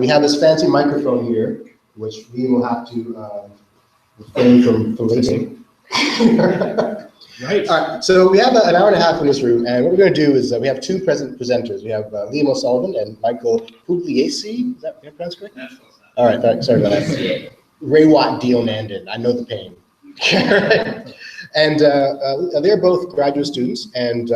we have this fancy microphone here, which we will have to refrain from listening. Right. All right, so we have an hour and a half in this room, and what we're going to do is we have two presenters. We have Liam O'Sullivan and Michael Pugliese. Is that pronounced correct? All right, sorry about that. Ray Watt Deal Nandon. I know the pain. And they're both graduate students, and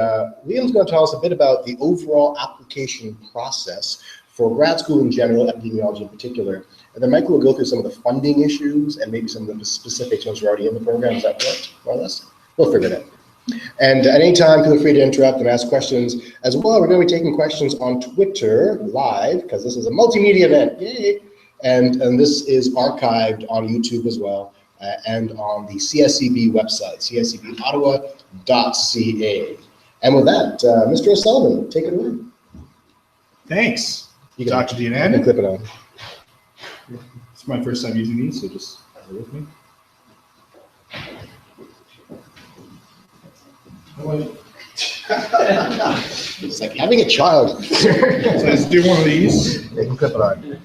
Liam's going to tell us a bit about the overall application process for grad school in general, epidemiology in particular. And then Michael will go through some of the funding issues and maybe some of the specifics once you're already in the program. Is that correct, more or less? We'll figure it out. And at any time, feel free to interrupt and ask questions. As well, we're going to be taking questions on Twitter live, because this is a multimedia event. Yay! And this is archived on YouTube as well, and on the CSCB website, cscbottawa.ca. And with that, Mr. O'Sullivan, take it away. Thanks, You can, Dr. you Dean. can clip it on. It's my first time using these, so just bear with me. It's like having a child. So let's do one of these. You can clip it on.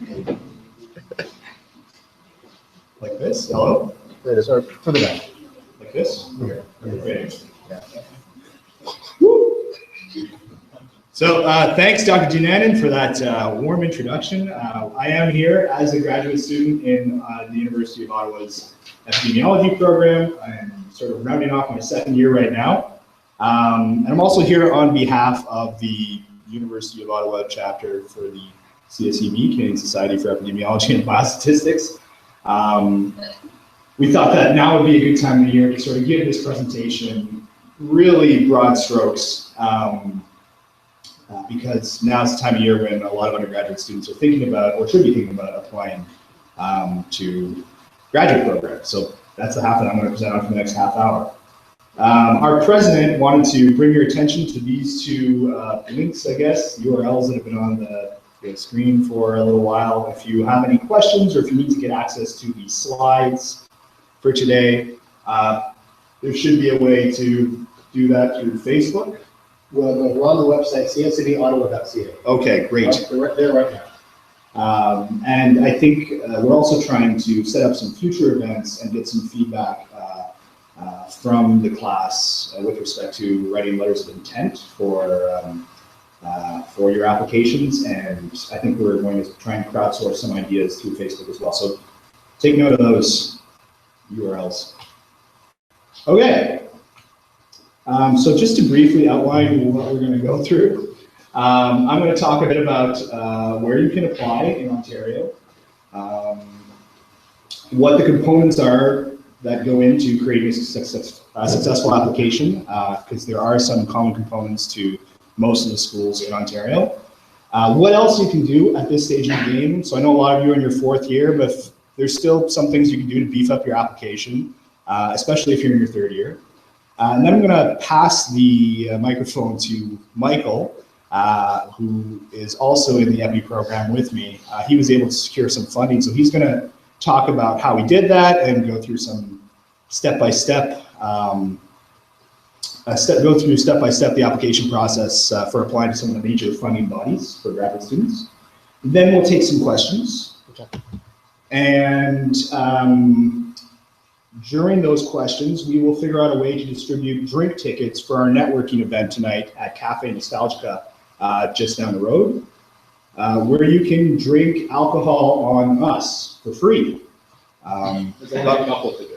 Like this. Hello. There it is, or further down. Like this. Okay. Okay. Yeah. So thanks, Dr. Dunanan, for that warm introduction. I am here as a graduate student in the University of Ottawa's epidemiology program. I am sort of rounding off my second year right now. And I'm also here on behalf of the University of Ottawa chapter for the CSEB, Canadian Society for Epidemiology and Biostatistics. We thought that now would be a good time of the year to sort of give this presentation really broad strokes, because now is the time of year when a lot of undergraduate students are thinking about, or should be thinking about, applying to graduate programs. So that's the half that I'm going to present on for the next half hour. Our president wanted to bring your attention to these two links, I guess, URLs that have been on the screen for a little while. If you have any questions or if you need to get access to the slides for today, there should be a way to do that through Facebook. Well, we're on the website, cscbottawa.ca. Okay, great. They're right there right now. And I think we're also trying to set up some future events and get some feedback from the class with respect to writing letters of intent for your applications. And I think we're going to try and crowdsource some ideas through Facebook as well. So take note of those URLs. Okay. So just to briefly outline what we're going to go through, I'm going to talk a bit about where you can apply in Ontario, what the components are that go into creating a successful application, because there are some common components to most of the schools in Ontario. What else you can do at this stage in the game? So I know a lot of you are in your fourth year, but there's still some things you can do to beef up your application, especially if you're in your third year. And then I'm going to pass the microphone to Michael, who is also in the EPI program with me. He was able to secure some funding, so he's going to talk about how we did that and go through some step-by-step, step-by-step the application process for applying to some of the major funding bodies for graduate students. Then we'll take some questions. Okay. And during those questions, we will figure out a way to distribute drink tickets for our networking event tonight at Cafe Nostalgica just down the road, where you can drink alcohol on us for free.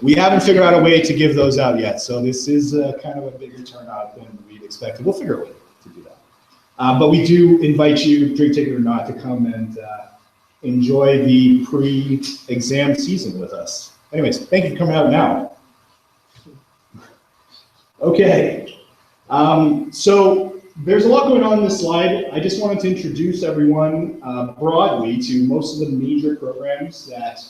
We haven't figured out a way to give those out yet, so this is kind of a bigger turnout than we'd expected. We'll figure a way to do that. But we do invite you, drink ticket or not, to come and enjoy the pre-exam season with us. Anyways, thank you for coming out now. Okay, so there's a lot going on in this slide. I just wanted to introduce everyone broadly to most of the major programs that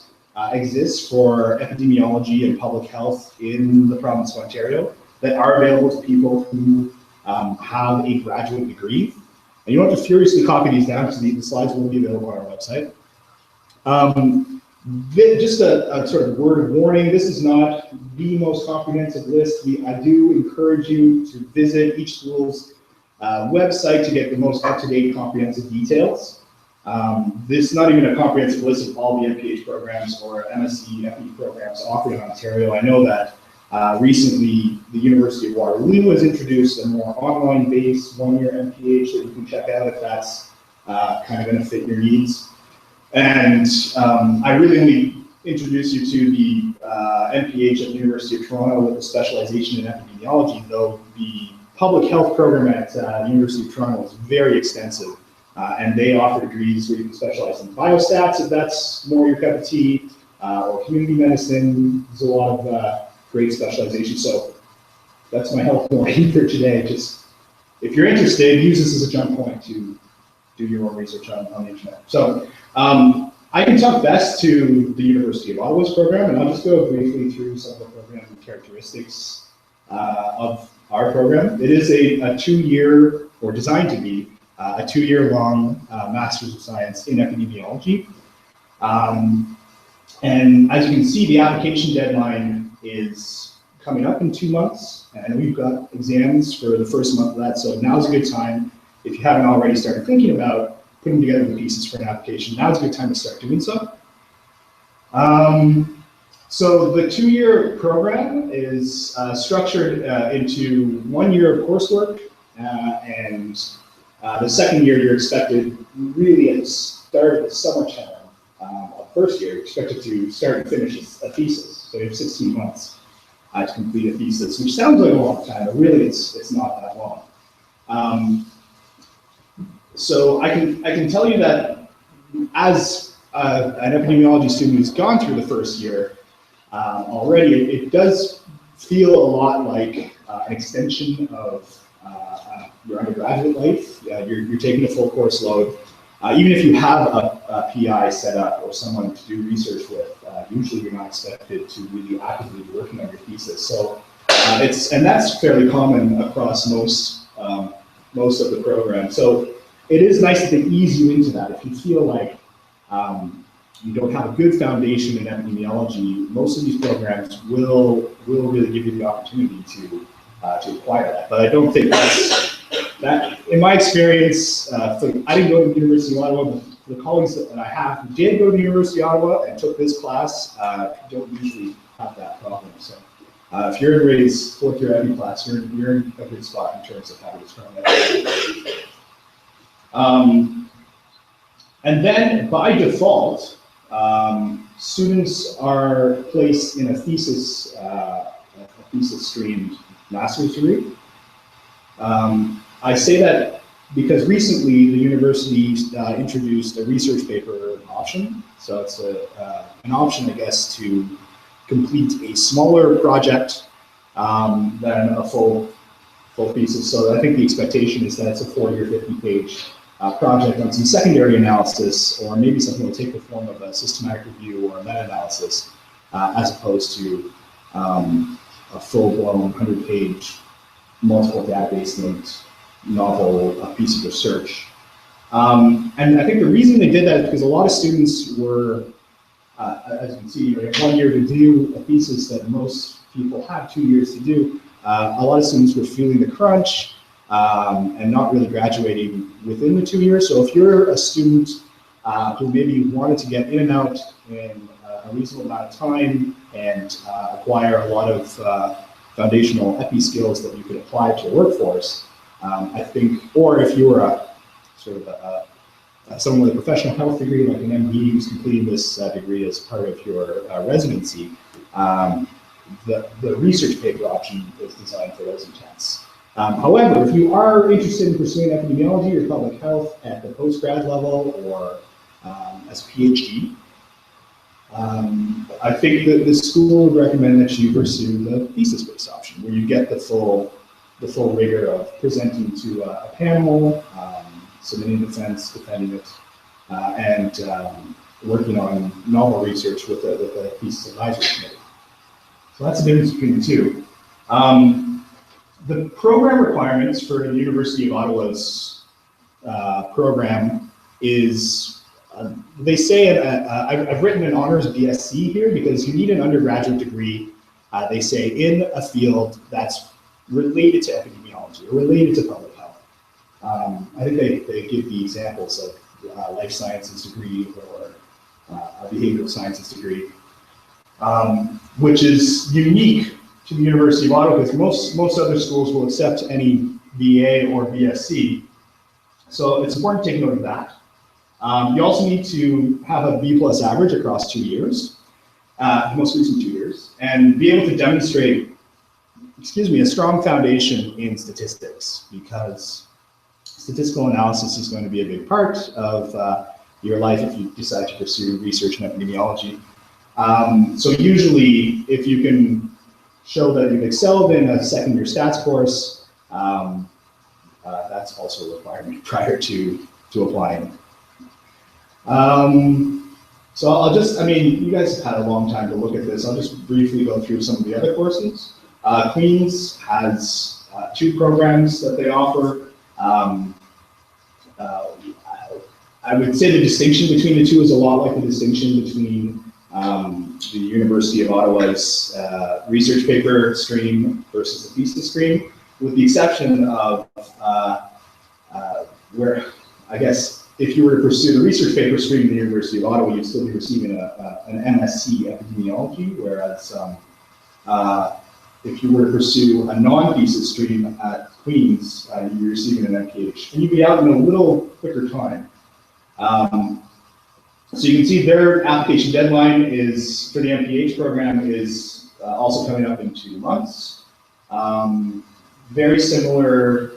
exist for epidemiology and public health in the province of Ontario that are available to people who have a graduate degree. And you don't have to furiously copy these down because the slides will be available on our website. Just a sort of word of warning, this is not the most comprehensive list. I do encourage you to visit each school's website to get the most up-to-date comprehensive details. This is not even a comprehensive list of all the MPH programs or MSc FE programs offered in Ontario. I know that recently the University of Waterloo has introduced a more online-based one-year MPH that you can check out if that's kind of going to fit your needs. And I really only introduce you to the MPH at the University of Toronto with a specialization in epidemiology, though the public health program at the University of Toronto is very extensive. And they offer degrees where you can specialize in biostats if that's more your cup of tea, or community medicine. There's a lot of great specialization. So that's my health warning for today. Just if you're interested, use this as a jump point to do your own research on the internet. So I can talk best to the University of Ottawa's program, and I'll just go briefly through some of the program characteristics of our program. It is a 2-year, or designed to be, a 2-year-long Master's of Science in Epidemiology. And as you can see, the application deadline is coming up in 2 months, and we've got exams for the first month of that, so now's a good time. If you haven't already started thinking about putting together the pieces for an application, now's a good time to start doing so. So the 2-year program is structured into 1 year of coursework, and the second year you're expected really at the start of the summer term of first year, you're expected to start and finish a thesis. So you have 16 months to complete a thesis, which sounds like a long time, but really it's not that long. So I can tell you that as an epidemiology student who's gone through the first year already, it does feel a lot like an extension of your undergraduate life. You're taking a full course load. Even if you have a PI set up or someone to do research with, usually you're not expected to really actively be working on your thesis. So and that's fairly common across most of the program. So it is nice that they ease you into that. If you feel like you don't have a good foundation in epidemiology, most of these programs will really give you the opportunity to acquire that. But I don't think that, in my experience, I didn't go to the University of Ottawa, but the colleagues that I have who did go to the University of Ottawa and took this class don't usually have that problem. So if you're in Ray's 4th year epi class, you're in a good spot in terms of how to describe that. And then by default, students are placed in a thesis streamed master's degree. I say that because recently the university introduced a research paper option. So it's an option, I guess, to complete a smaller project than a full thesis. So I think the expectation is that it's a 4-year, 50-page project on some secondary analysis, or maybe something that will take the form of a systematic review or a meta-analysis, as opposed to a full-blown 100-page multiple database-linked novel piece of research. And I think the reason they did that is because a lot of students were, as you can see, they have 1 year to do a thesis that most people have 2 years to do. A lot of students were feeling the crunch and not really graduating within the 2 years. So if you're a student who maybe wanted to get in and out in a reasonable amount of time and acquire a lot of foundational epi skills that you could apply to your workforce, I think, or if you were a sort of someone with a professional health degree, like an MD who's completing this degree as part of your residency, the research paper option is designed for those intents. However, if you are interested in pursuing epidemiology or public health at the postgrad level or as a PhD, I think that the school would recommend that you pursue the thesis-based option, where you get the full rigor of presenting to a panel, submitting defense, defending it, and working on novel research with a thesis advisory committee. So that's the difference between the two. The program requirements for the University of Ottawa's program is, they say, I've written an honors BSc here because you need an undergraduate degree, they say, in a field that's related to epidemiology or related to public health. I think they give the examples of life sciences degree or a behavioral sciences degree, which is unique to the University of Ottawa because most other schools will accept any BA or BSc. So it's important to take note of that. You also need to have a B+ average across 2 years, the most recent 2 years, and be able to demonstrate, a strong foundation in statistics, because statistical analysis is going to be a big part of your life if you decide to pursue research in epidemiology. So usually, if you can show that you've excelled in a second-year stats course, that's also a requirement prior to applying. So I'll just, you guys have had a long time to look at this. I'll just briefly go through some of the other courses. Queen's has 2 programs that they offer. I would say the distinction between the two is a lot like the distinction between the University of Ottawa's research paper stream versus the thesis stream, with the exception of where, I guess, if you were to pursue the research paper stream at the University of Ottawa, you'd still be receiving an MSc Epidemiology, whereas if you were to pursue a non-thesis stream at Queen's, you'd be receiving an MPH, and you'd be out in a little quicker time. So you can see their application deadline is, for the MPH program, is also coming up in 2 months. Very similar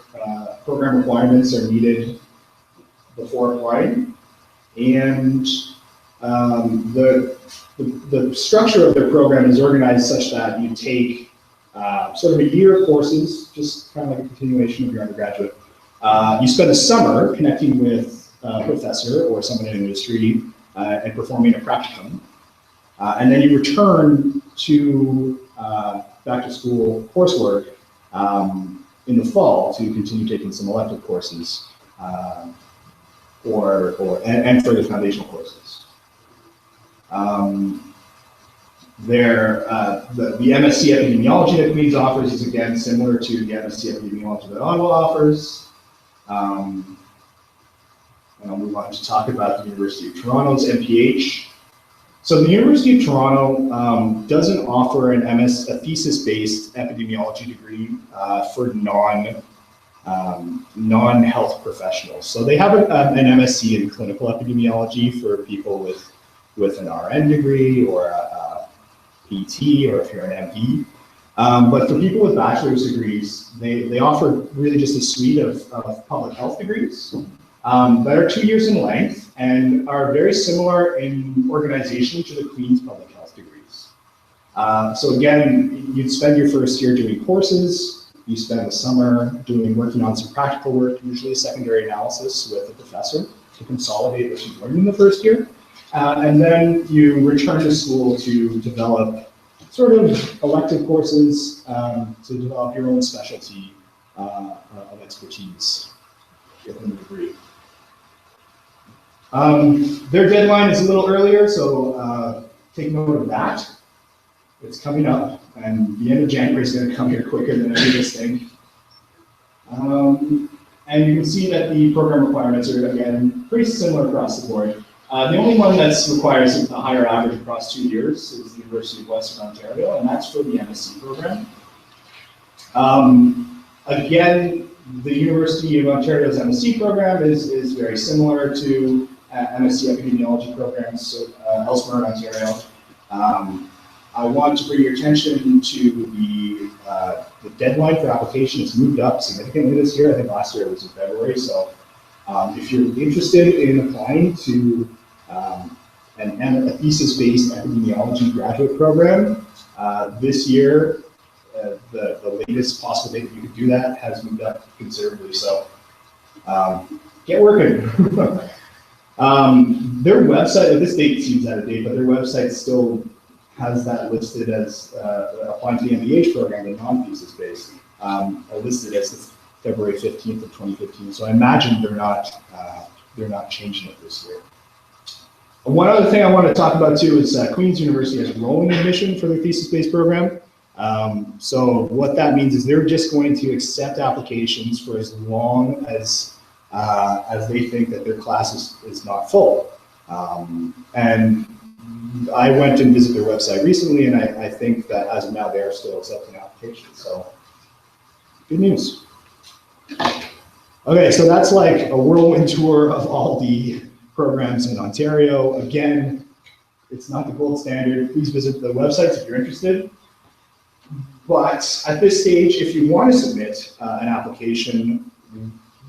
program requirements are needed before applying, and the structure of their program is organized such that you take sort of a year of courses, just kind of like a continuation of your undergraduate. You spend a summer connecting with a professor or someone in industry and performing a practicum, and then you return to back to school coursework in the fall to continue taking some elective courses and further foundational courses. The MSc Epidemiology that Queen's offers is again similar to the MSc Epidemiology that Ottawa offers. And I'll move on to talk about the University of Toronto's MPH. So the University of Toronto doesn't offer a thesis-based epidemiology degree for non-health professionals. So they have an MSc in clinical epidemiology for people with an RN degree or a PT, or if you're an MD. But for people with bachelor's degrees, they offer really just a suite of public health degrees that are 2 years in length and are very similar in organization to the Queen's public health degrees. So again, you'd spend your first year doing courses, you spend the summer working on some practical work, usually secondary analysis with a professor to consolidate what you've learned in the first year. And then you return to school to develop sort of elective courses to develop your own specialty of expertise within the degree. Their deadline is a little earlier, so take note of that. It's coming up, and the end of January is going to come here quicker than any of us think. And you can see that the program requirements are, again, pretty similar across the board. The only one that requires a higher average across 2 years is the University of Western Ontario, and that's for the MSc program. Again, the University of Ontario's MSc program is very similar to MSc Epidemiology programs elsewhere in Ontario. I want to bring your attention to the deadline for application. It's moved up significantly this year. I think last year it was in February. So if you're interested in applying to a thesis-based epidemiology graduate program, this year, the latest possible date that you could do that has moved up considerably. So get working. Their website, this date seems out of date, but their website still has that listed as applying to the MPH program, the non-thesis based, listed as the February 15th of 2015. So I imagine they're not changing it this year. One other thing I want to talk about too is Queen's University has rolling admission for their thesis-based program. So what that means is they're just going to accept applications for as long as as they think that their class is not full. And I went and visited their website recently, and I think that as of now, they are still accepting applications. So, good news. Okay, so that's like a whirlwind tour of all the programs in Ontario. Again, it's not the gold standard. Please visit the websites if you're interested. But at this stage, if you want to submit an application,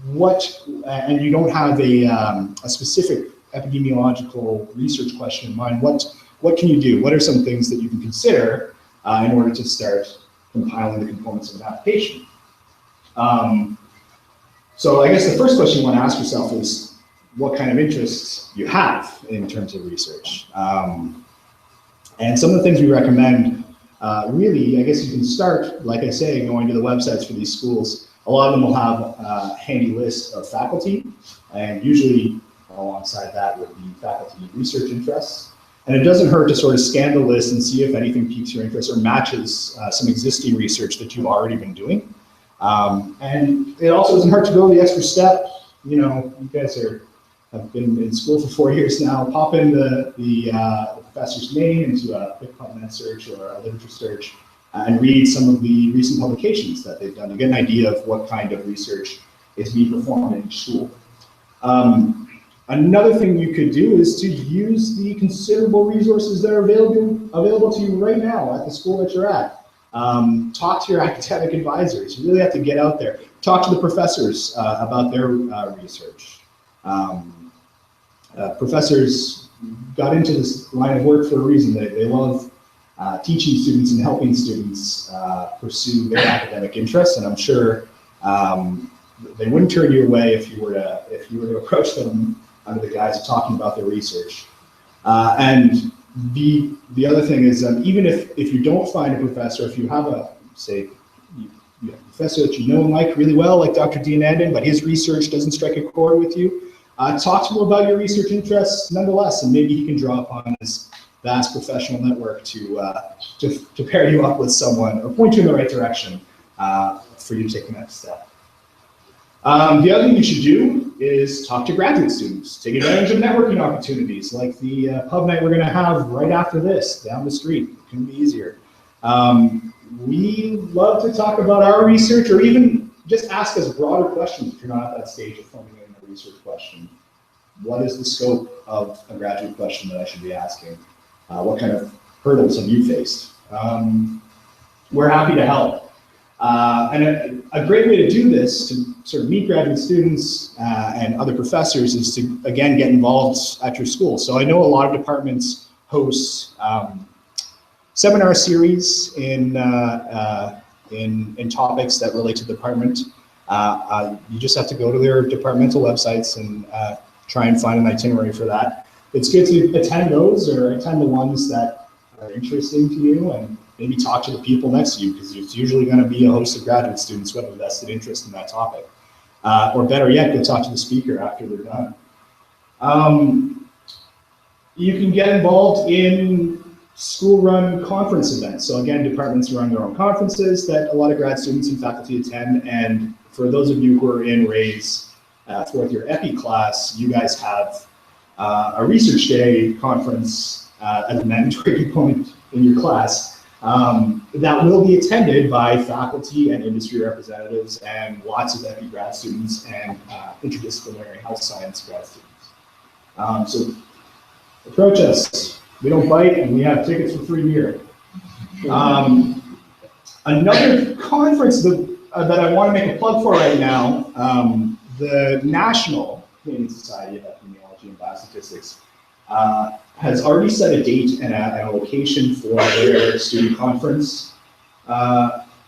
and you don't have a specific epidemiological research question in mind, what can you do? What are some things that you can consider in order to start compiling the components of an application? So I guess the first question you want to ask yourself is what kind of interests you have in terms of research. And some of the things we recommend, really, I guess you can start, like I say, going to the websites for these schools. A lot of them will have a handy list of faculty, and usually alongside that would be faculty research interests. And it doesn't hurt to sort of scan the list and see if anything piques your interest or matches some existing research that you've already been doing. And it also doesn't hurt to go the extra step. You know, you guys have been in school for 4 years now. Pop in the professor's name into a quick PubMed search or a literature search and read some of the recent publications that they've done to get an idea of what kind of research is being performed in each school. Another thing you could do is to use the considerable resources that are available to you right now at the school that you're at. Talk to your academic advisors. You really have to get out there. Talk to the professors about their research. Professors got into this line of work for a reason. They love teaching students and helping students pursue their academic interests, and I'm sure they wouldn't turn you away if you were to approach them under the guise of talking about their research. And the other thing is, even if you don't find a professor, if you have a professor that you know and like really well, like Dr. Deanandan, but his research doesn't strike a chord with you, talk to him about your research interests nonetheless, and maybe he can draw upon his vast professional network to pair you up with someone or point you in the right direction for you to take the next step. The other thing you should do is talk to graduate students. Take advantage of networking opportunities like the pub night we're going to have right after this down the street. It couldn't be easier. We love to talk about our research, or even just ask us broader questions if you're not at that stage of formulating a research question. What is the scope of a graduate question that I should be asking? What kind of hurdles have you faced? We're happy to help. And a great way to do this, to sort of meet graduate students and other professors, is to, again, get involved at your school. So I know a lot of departments host seminar series in topics that relate to the department. You just have to go to their departmental websites and try and find an itinerary for that. It's good to attend those, or attend the ones that are interesting to you, and maybe talk to the people next to you, because it's usually going to be a host of graduate students who have a vested interest in that topic. Or better yet, go talk to the speaker after they're done. You can get involved in school-run conference events. So again, departments run their own conferences that a lot of grad students and faculty attend. And for those of you who are in Ray's fourth year EPI class, you guys have a research day conference as a mandatory component in your class that will be attended by faculty and industry representatives and lots of EPI grad students and interdisciplinary health science grad students. So approach us. We don't bite, and we have tickets for free beer. Another conference that I want to make a plug for right now, the National Canadian Society of Epidemiology and Biostatistics has already set a date and a location for their student conference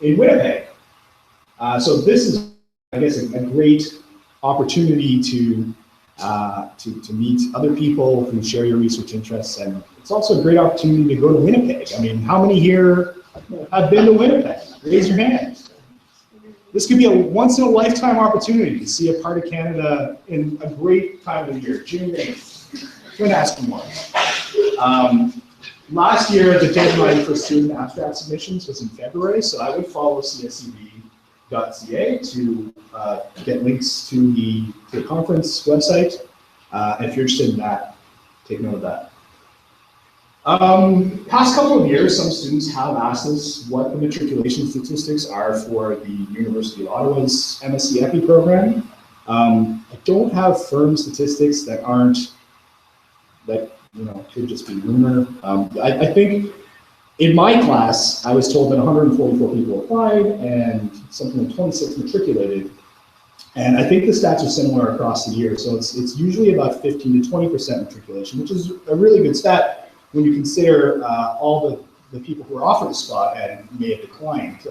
in Winnipeg. So this is, I guess, a great opportunity to meet other people who share your research interests, and it's also a great opportunity to go to Winnipeg. I mean, how many here have been to Winnipeg? Raise your hand. This could be a once-in-a-lifetime opportunity to see a part of Canada in a great time of the year, June 8th. Couldn't ask for more. Last year, the deadline for student abstract submissions was in February, so I would follow CSCB to get links to the conference website. And if you're interested in that, take note of that. Past couple of years, some students have asked us what the matriculation statistics are for the University of Ottawa's MSc Epi program. I don't have firm statistics that could just be rumor. I think in my class, I was told that 144 people applied and something like 26 matriculated. And I think the stats are similar across the year. So it's usually about 15 to 20% matriculation, which is a really good stat when you consider all the people who are offered a spot and may have declined.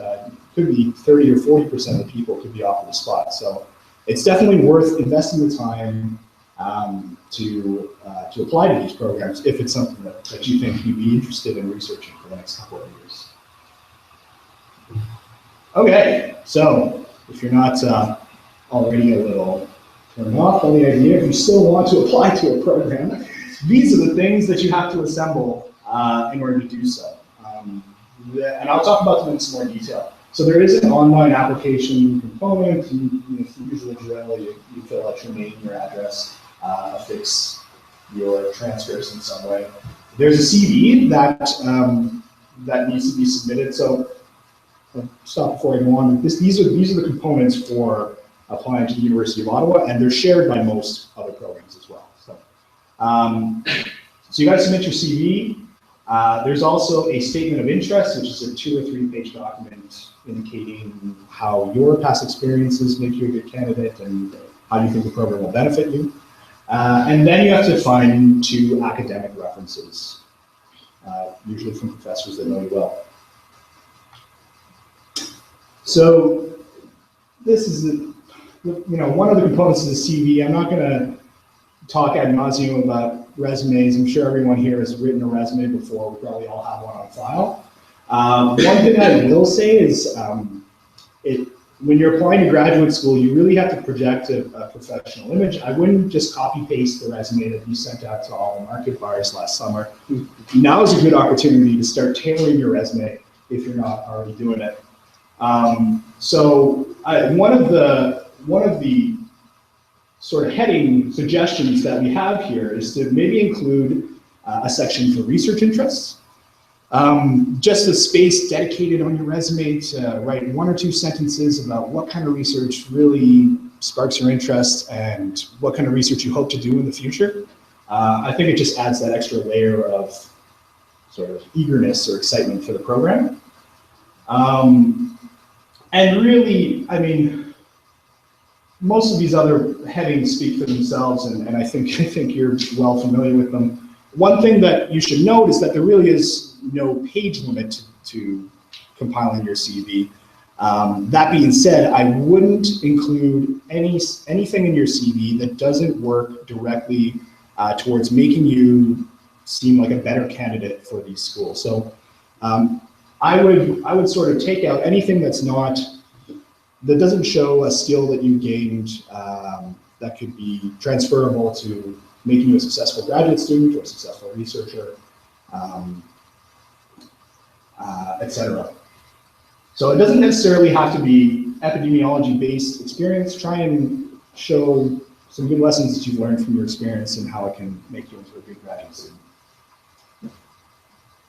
Could be 30 or 40% of the people could be offered a spot. So it's definitely worth investing the time to apply to these programs if it's something that you think you'd be interested in researching for the next couple of years. Okay, so if you're not already a little turned off on the idea, if you still want to apply to a program, these are the things that you have to assemble in order to do so. And I'll talk about them in some more detail. So there is an online application component. Usually, generally, you fill out your name, your address, affix your transcripts in some way. There's a CV that needs to be submitted. So I'll stop before I go on. These are the components for applying to the University of Ottawa, and they're shared by most other programs as well. So you got to submit your CV. There's also a statement of interest, which is a 2 or 3 page document indicating how your past experiences make you a good candidate and how you think the program will benefit you. And then you have to find 2 academic references, usually from professors that know you well. So this is one of the components of the CV. I'm not going to talk ad nauseum about resumes. I'm sure everyone here has written a resume before. We probably all have one on file. One thing I will say is when you're applying to graduate school, you really have to project a professional image. I wouldn't just copy paste the resume that you sent out to all the market buyers last summer. Now is a good opportunity to start tailoring your resume if you're not already doing it. One of the sort of heading suggestions that we have here is to maybe include a section for research interests. Just a space dedicated on your resume to write 1 or 2 sentences about what kind of research really sparks your interest and what kind of research you hope to do in the future. I think it just adds that extra layer of sort of eagerness or excitement for the program. And really, I mean, most of these other headings speak for themselves, and I think you're well familiar with them. One thing that you should note is that there really is no page limit to compiling your CV. That being said, I wouldn't include anything in your CV that doesn't work directly towards making you seem like a better candidate for these schools. So I would sort of take out anything that doesn't show a skill that you gained that could be transferable to making you a successful graduate student or a successful researcher, etc. So it doesn't necessarily have to be epidemiology-based experience. Try and show some good lessons that you've learned from your experience and how it can make you into a good graduate student.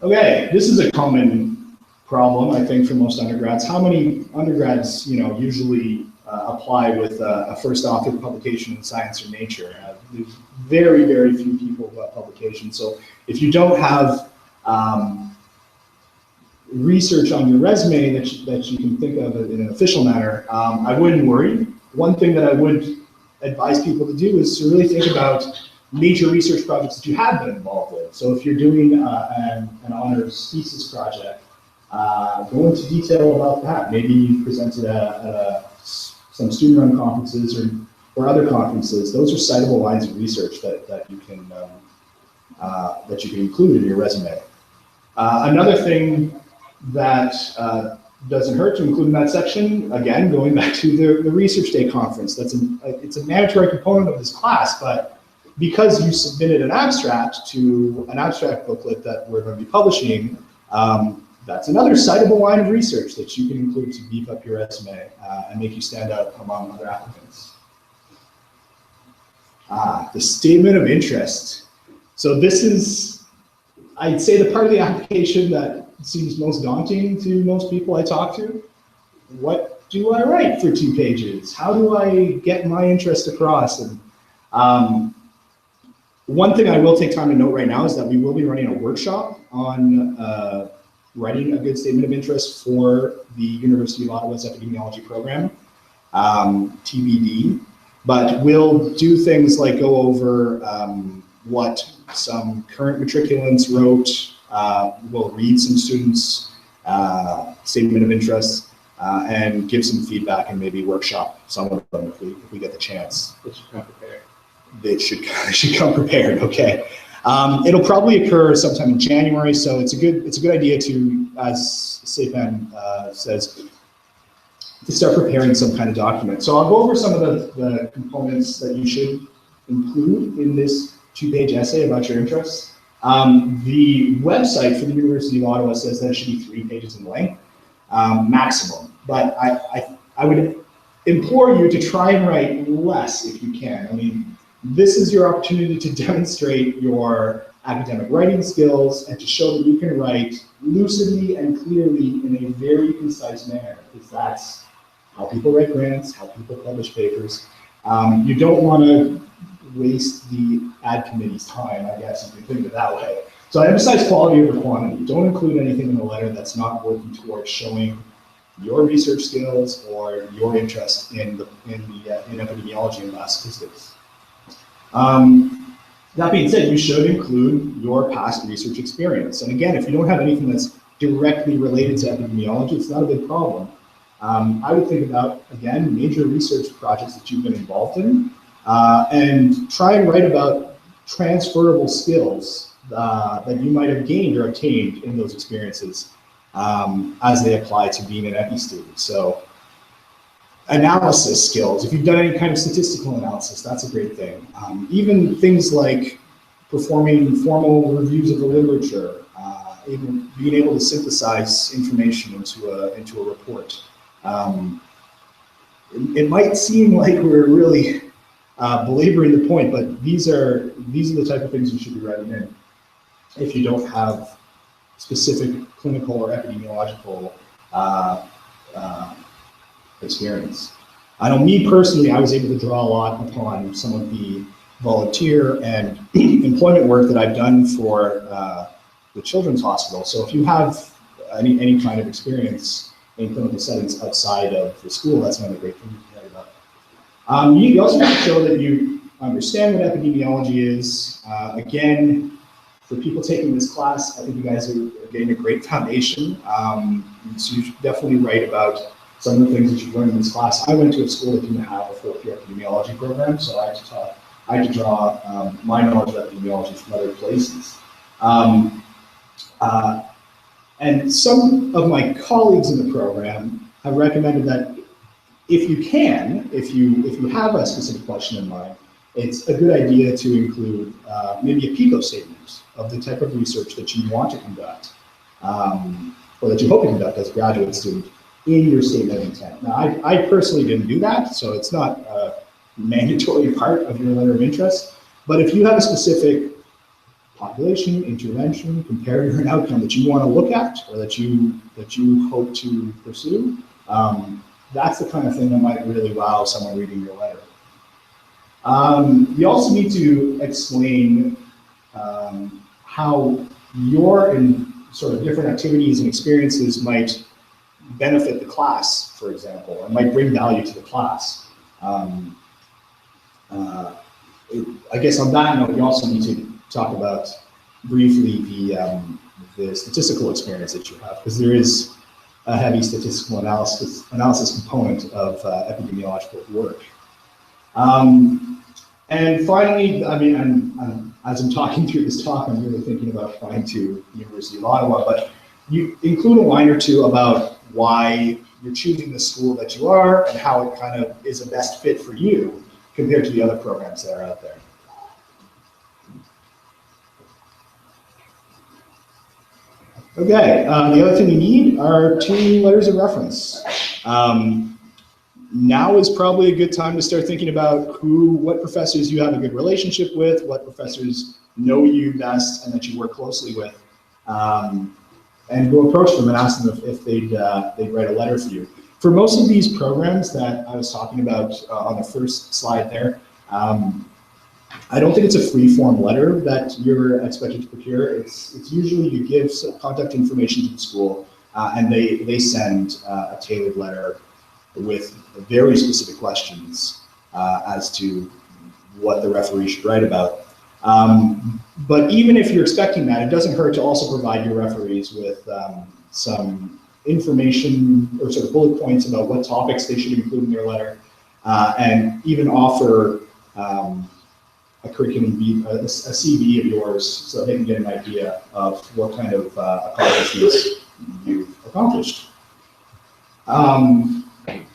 Okay, this is a common problem, I think, for most undergrads. How many undergrads, usually apply with a first authored publication in Science or Nature? There's very, very few people who have publications. So if you don't have research on your resume that you can think of in an official manner, I wouldn't worry. One thing that I would advise people to do is to really think about major research projects that you have been involved with. So if you're doing an honors thesis project, go into detail about that. Maybe you presented at some student-run conferences or other conferences. Those are citable lines of research that you can include in your resume. Another thing that doesn't hurt to include in that section, again, going back to the Research Day conference. It's a mandatory component of this class, but because you submitted an abstract to an abstract booklet that we're going to be publishing, That's another citable line of research that you can include to beef up your resume and make you stand out among other applicants. The statement of interest. So this is, I'd say, the part of the application that seems most daunting to most people I talk to. What do I write for 2 pages? How do I get my interest across? And one thing I will take time to note right now is that we will be running a workshop on writing a good statement of interest for the University of Ottawa's epidemiology program, TBD. But we'll do things like go over what some current matriculants wrote. We'll read some students' statement of interest and give some feedback and maybe workshop some of them if we get the chance. They should come prepared. They should come prepared. Okay. It'll probably occur sometime in January, so it's a good idea to, as Seipan says, to start preparing some kind of document. So I'll go over some of the components that you should include in this 2-page essay about your interests. The website for the University of Ottawa says that it should be 3 pages in length, maximum. But I would implore you to try and write less if you can. I mean, this is your opportunity to demonstrate your academic writing skills and to show that you can write lucidly and clearly in a very concise manner, because that's how people write grants, how people publish papers. You don't want to waste the ad committee's time, I guess, if you think of it that way. So I emphasize quality over quantity. Don't include anything in the letter that's not working towards showing your research skills or your interest in epidemiology and mass statistics. That being said, you should include your past research experience. And again, if you don't have anything that's directly related to epidemiology, it's not a big problem. I would think about, again, major research projects that you've been involved in, and try and write about transferable skills that you might have gained or obtained in those experiences as they apply to being an epi student. So analysis skills, if you've done any kind of statistical analysis, that's a great thing. Even things like performing formal reviews of the literature, even being able to synthesize information into a report. It might seem like we're really belaboring the point, but these are the type of things you should be writing in if you don't have specific clinical or epidemiological experience. I know me personally, I was able to draw a lot upon some of the volunteer and employment work that I've done for the Children's Hospital. So if you have any kind of experience in clinical settings outside of the school, that's another great thing to write about. You also have to show that you understand what epidemiology is. Again, for people taking this class, I think you guys are getting a great foundation. So you should definitely write about some of the things that you've learned in this class. I went to a school that didn't have a 4th-year epidemiology program, so I had to draw my knowledge of epidemiology from other places. And some of my colleagues in the program have recommended that if you have a specific question in mind, it's a good idea to include maybe a PICO statement of the type of research that you want to conduct, or that you hope to conduct as a graduate student in your statement of intent. Now, I personally didn't do that, so it's not a mandatory part of your letter of interest, but if you have a specific population, intervention, comparator, and outcome that you want to look at, or that you hope to pursue, that's the kind of thing that might really wow someone reading your letter. You also need to explain how your sort of different activities and experiences might benefit the class, for example, and might bring value to the class. I guess on that note, you also need to talk about briefly the statistical experience that you have, because there is a heavy statistical analysis component of epidemiological work. And finally, I mean, as I'm talking through this talk, I'm really thinking about applying to the University of Ottawa, but you include a line or two about why you're choosing the school that you are and how it kind of is a best fit for you compared to the other programs that are out there. Okay, the other thing you need are 2 letters of reference. Now is probably a good time to start thinking about what professors you have a good relationship with, what professors know you best and that you work closely with, and go approach them and ask them if they'd write a letter for you. For most of these programs that I was talking about on the first slide there, I don't think it's a free-form letter that you're expected to procure. It's usually you give some contact information to the school, and they send a tailored letter with very specific questions as to what the referee should write about. But even if you're expecting that, it doesn't hurt to also provide your referees with some information or sort of bullet points about what topics they should include in their letter, and even offer a curriculum, a CV of yours, so they can get an idea of what kind of accomplishments you've accomplished.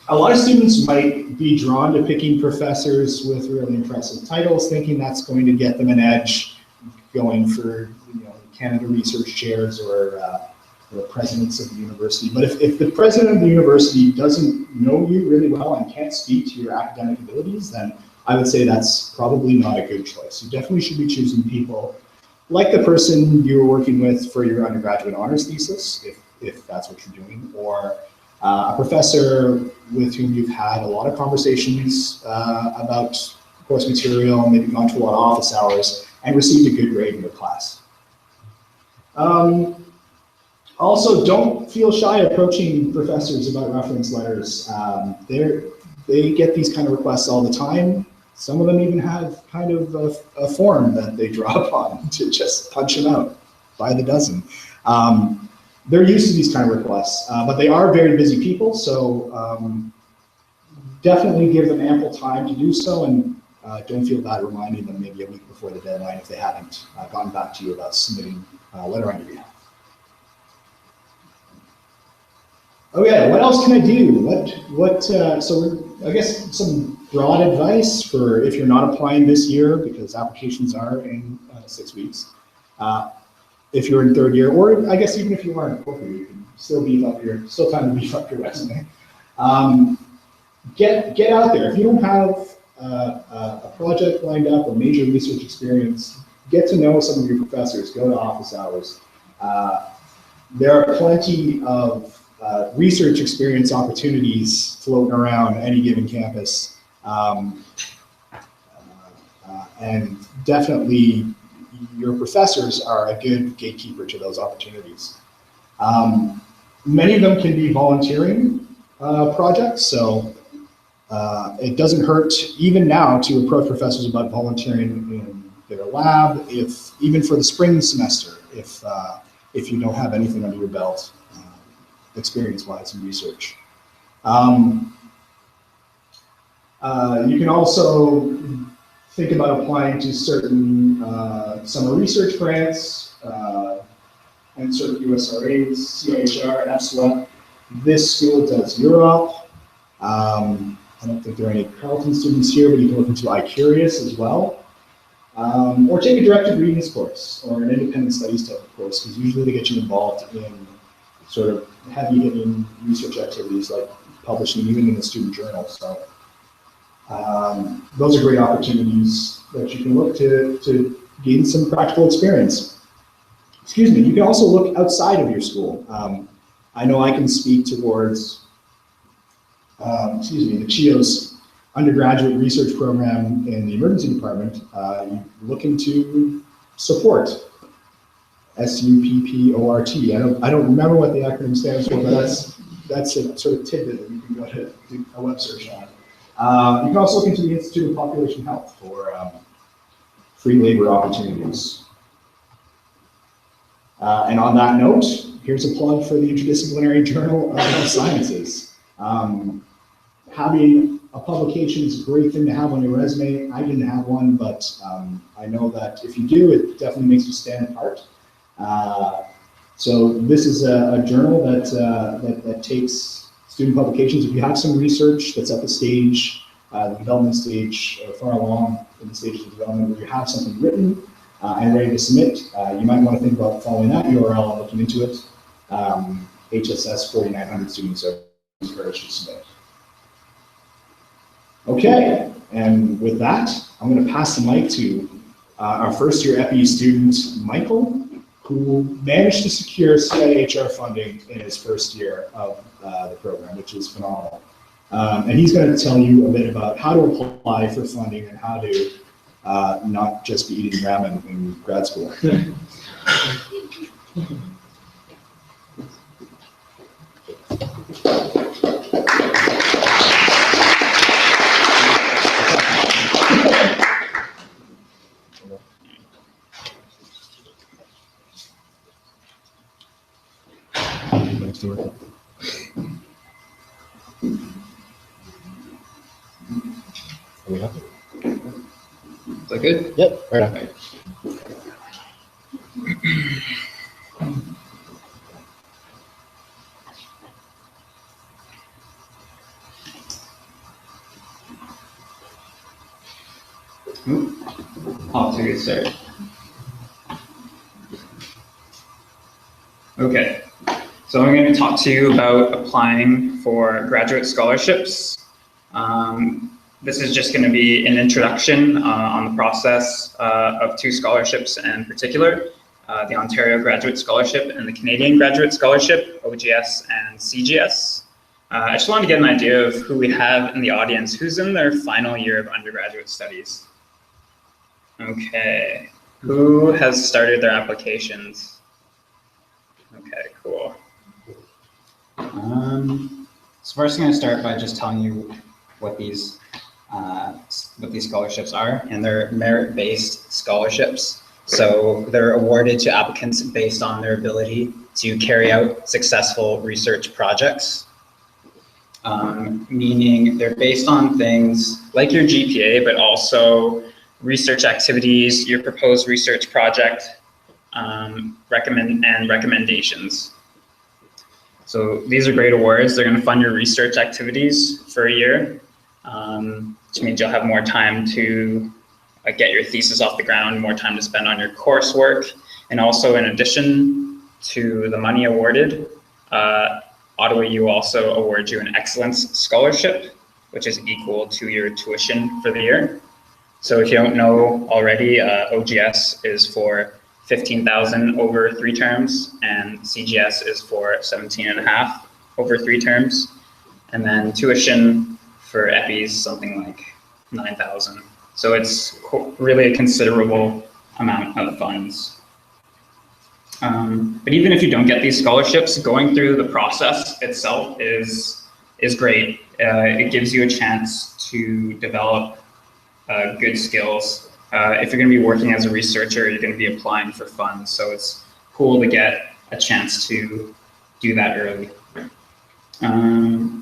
A lot of students might be drawn to picking professors with really impressive titles, thinking that's going to get them an edge going for Canada research chairs or presidents of the university. But if the president of the university doesn't know you really well and can't speak to your academic abilities, then I would say that's probably not a good choice. You definitely should be choosing people like the person you were working with for your undergraduate honors thesis, if that's what you're doing, or a professor with whom you've had a lot of conversations about course material, maybe gone to a lot of office hours, and received a good grade in your class. Also, don't feel shy approaching professors about reference letters. They get these kind of requests all the time. Some of them even have kind of a form that they draw upon to just punch them out by the dozen. They're used to these kind of requests, but they are very busy people, so definitely give them ample time to do so, and don't feel bad reminding them maybe a week before the deadline if they haven't gotten back to you about submitting a letter on your behalf. Okay, what else can I do? So I guess some broad advice for if you're not applying this year, because applications are in 6 weeks. If you're in 3rd year, or I guess even if you are in 4th year, you can still time to beef up your resume. Get out there. If you don't have a project lined up or major research experience, get to know some of your professors, go to office hours. There are plenty of research experience opportunities floating around any given campus, and definitely your professors are a good gatekeeper to those opportunities. Many of them can be volunteering projects, so it doesn't hurt even now to approach professors about volunteering in their lab, even for the spring semester, if you don't have anything under your belt experience-wise in research. You can also think about applying to certain summer research grants and certain USRAs, CIHR, and EPSWA. This school does Europe. I don't think there are any Carleton students here, but you can look into iCurious as well. Or take a directed readings course or an independent studies type of course, because usually they get you involved in sort of heavy hitting research activities like publishing even in the student journal. So those are great opportunities that you can look to gain some practical experience. Excuse me, you can also look outside of your school. I know I can speak towards, the CHIO's undergraduate research program in the emergency department. Looking to support SUPPORT. I don't remember what the acronym stands for, but that's a sort of tidbit that you can go to do a web search on. You can also look into the Institute of Population Health for free labor opportunities. And on that note, here's a plug for the Interdisciplinary Journal of Health Sciences. Having a publication is a great thing to have on your resume. I didn't have one, but I know that if you do, it definitely makes you stand apart. So this is a journal that takes student publications. If you have some research that's at the stage, the development stage, or far along in the stages of development where you have something written and ready to submit, you might want to think about following that URL and looking into it. HSS 4,900 students are encouraged to submit. Okay, and with that, I'm going to pass the mic to our first year EPI student, Michael, who managed to secure CIHR funding in his first year of the program, which is phenomenal. And he's going to tell you a bit about how to apply for funding and how to not just be eating ramen in grad school. Is that good? Yep, right on. Off to a good start. Okay, so I'm going to talk to you about applying for graduate scholarships. This is just going to be an introduction on the process of two scholarships in particular, the Ontario Graduate Scholarship and the Canadian Graduate Scholarship, OGS and CGS. I just wanted to get an idea of who we have in the audience, who's in their final year of undergraduate studies. Okay, who has started their applications? Okay, cool. So first I'm going to start by just telling you what these scholarships are, and they're merit-based scholarships. So they're awarded to applicants based on their ability to carry out successful research projects, meaning they're based on things like your GPA, but also research activities, your proposed research project, recommendations. So these are great awards. They're going to fund your research activities for a year, which means you'll have more time to get your thesis off the ground, more time to spend on your coursework. And also, in addition to the money awarded, Ottawa U also awards you an excellence scholarship, which is equal to your tuition for the year. So if you don't know already, OGS is for $15,000 over 3 terms, and CGS is for $17,500 over 3 terms. And then tuition for EPI is something like $9,000. So it's really a considerable amount of funds. But even if you don't get these scholarships, going through the process itself is great. It gives you a chance to develop good skills. If you're going to be working as a researcher, you're going to be applying for funds. So it's cool to get a chance to do that early.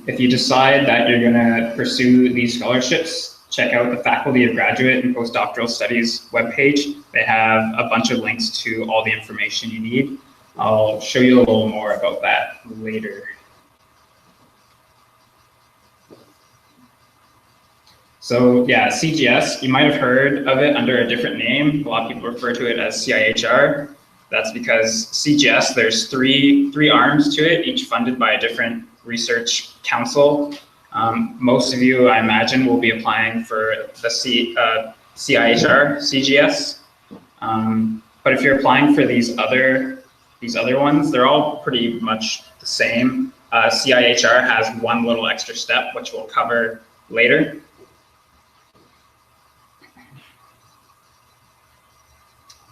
If you decide that you're going to pursue these scholarships, check out the Faculty of Graduate and Postdoctoral Studies webpage. They have a bunch of links to all the information you need. I'll show you a little more about that later. So yeah, CGS, you might have heard of it under a different name. A lot of people refer to it as CIHR. That's because CGS, there's three arms to it, each funded by a different research council. Most of you, I imagine, will be applying for the CIHR CGS. But if you're applying for these other ones, they're all pretty much the same. CIHR has one little extra step, which we'll cover later.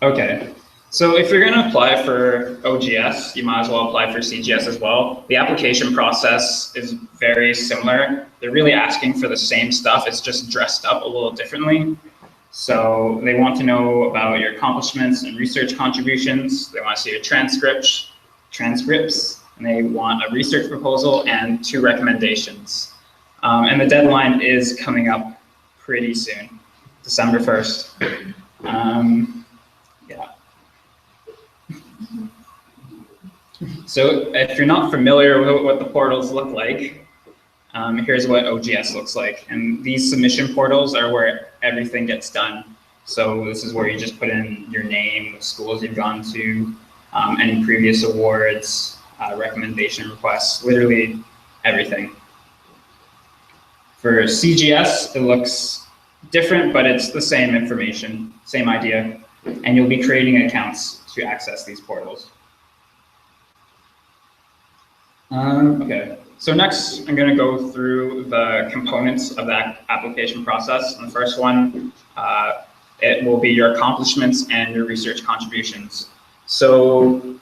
Okay, so if you're going to apply for OGS, you might as well apply for CGS as well. The application process is very similar. They're really asking for the same stuff. It's just dressed up a little differently. So they want to know about your accomplishments and research contributions. They want to see your transcripts, and they want a research proposal and 2 recommendations. And the deadline is coming up pretty soon, December 1st. So if you're not familiar with what the portals look like, here's what OGS looks like. And these submission portals are where everything gets done. So this is where you just put in your name, the schools you've gone to, any previous awards, recommendation requests, literally everything. For CGS, it looks different, but it's the same information, same idea, and you'll be creating accounts to access these portals. Okay, so next I'm going to go through the components of that application process. And the first one, it will be your accomplishments and your research contributions. So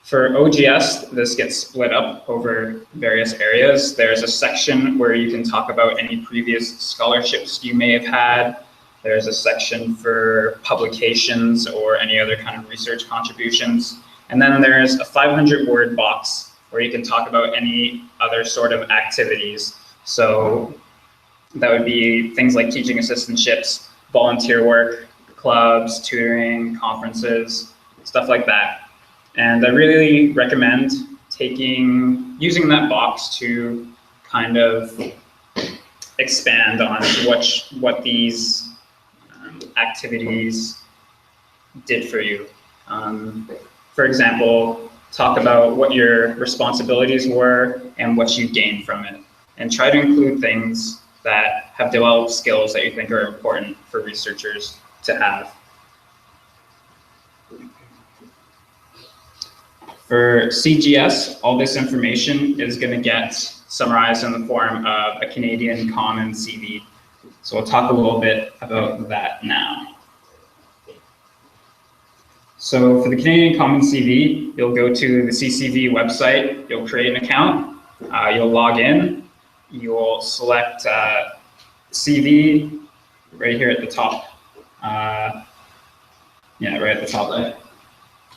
for OGS, this gets split up over various areas. There's a section where you can talk about any previous scholarships you may have had. There's a section for publications or any other kind of research contributions. And then there's a 500-word box where you can talk about any other sort of activities. So that would be things like teaching assistantships, volunteer work, clubs, tutoring, conferences, stuff like that. And I really recommend using that box to kind of expand on what these activities did for you. For example, talk about what your responsibilities were and what you gained from it. And try to include things that have developed skills that you think are important for researchers to have. For CGS, all this information is going to get summarized in the form of a Canadian Common CV. So we'll talk a little bit about that now. So for the Canadian Common CV, you'll go to the CCV website, you'll create an account, you'll log in, you'll select CV right here at the top. Yeah, right at the top there.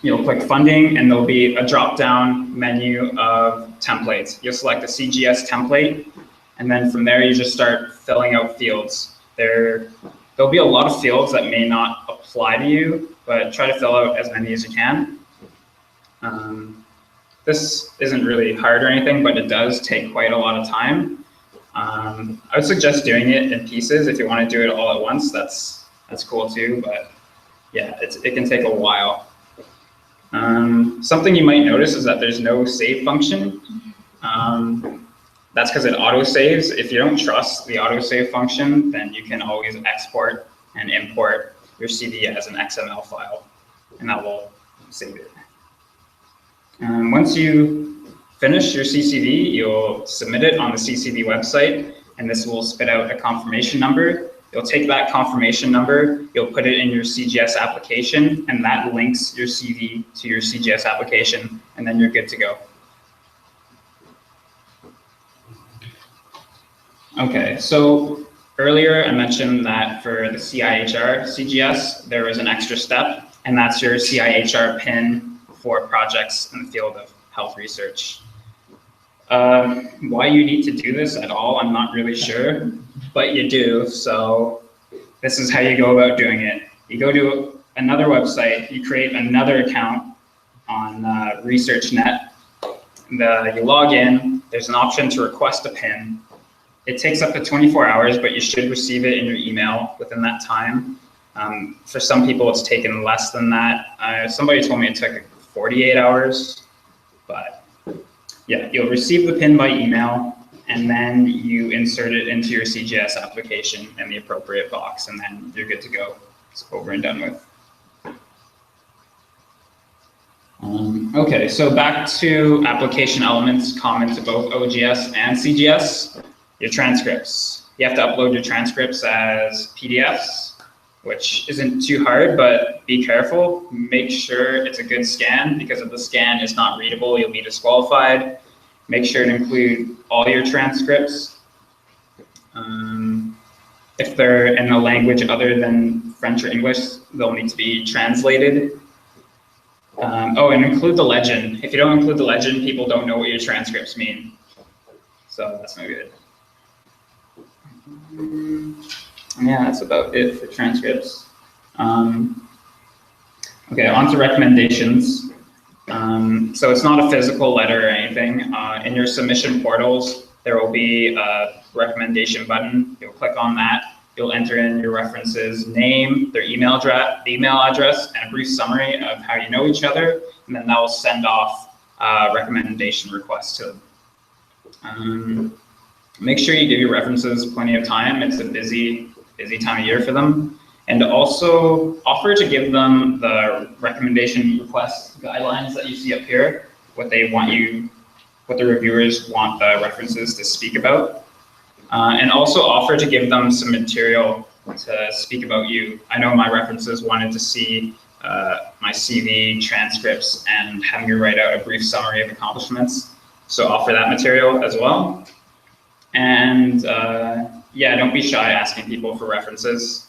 You'll click funding and there'll be a drop-down menu of templates. You'll select a CGS template, and then from there you just start filling out fields. There'll be a lot of fields that may not apply to you, but try to fill out as many as you can. This isn't really hard or anything, but it does take quite a lot of time. I would suggest doing it in pieces. If you want to do it all at once, that's cool too, but yeah, it can take a while. Something you might notice is that there's no save function. That's because it auto-saves. If you don't trust the auto-save function, then you can always export and import your CV as an XML file, and that will save it. Once you finish your CCV, you'll submit it on the CCV website, and this will spit out a confirmation number. You'll take that confirmation number, you'll put it in your CGS application, and that links your CV to your CGS application, and then you're good to go. Okay, so earlier I mentioned that for the CIHR CGS, there was an extra step, and that's your CIHR Pin for projects in the field of health research. Why you need to do this at all, I'm not really sure, but you do. So this is how you go about doing it. You go to another website, you create another account on ResearchNet. You log in, there's an option to request a pin. It takes up to 24 hours, but you should receive it in your email within that time. For some people, it's taken less than that. Somebody told me it took 48 hours, but yeah, you'll receive the pin by email, and then you insert it into your CGS application in the appropriate box, and then you're good to go. It's over and done with. Okay, so back to application elements common to both OGS and CGS. Your transcripts. You have to upload your transcripts as PDFs, which isn't too hard, but be careful. Make sure it's a good scan, because if the scan is not readable, you'll be disqualified. Make sure to include all your transcripts. If they're in a language other than French or English, they'll need to be translated. Oh, and include the legend. If you don't include the legend, people don't know what your transcripts mean. So that's no good. Yeah, that's about it for transcripts. Okay, on to recommendations. So it's not a physical letter or anything. In your submission portals, there will be a recommendation button. You'll click on that. You'll enter in your references' name, their email address, and a brief summary of how you know each other. And then that will send off recommendation request to them. Make sure you give your references plenty of time. It's a busy time of year for them. And also offer to give them the recommendation request guidelines that you see up here, what they want you, what the reviewers want the references to speak about. And also offer to give them some material to speak about you. I know my references wanted to see my CV, transcripts, and have me write out a brief summary of accomplishments. So offer that material as well. And yeah, don't be shy asking people for references.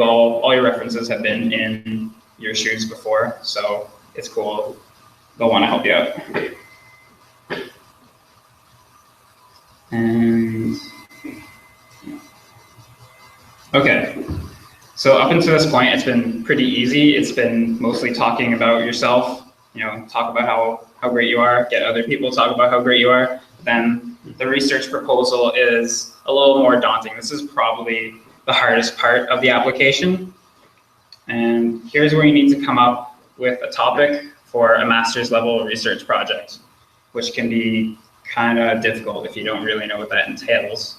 All your references have been in your shoes before, so it's cool. They'll want to help you out. And okay, so up until this point, it's been pretty easy. It's been mostly talking about yourself. Talk about how great you are. Get other people to talk about how great you are. Then the research proposal is a little more daunting. This is probably the hardest part of the application. And here's where you need to come up with a topic for a master's level research project, which can be kind of difficult if you don't really know what that entails.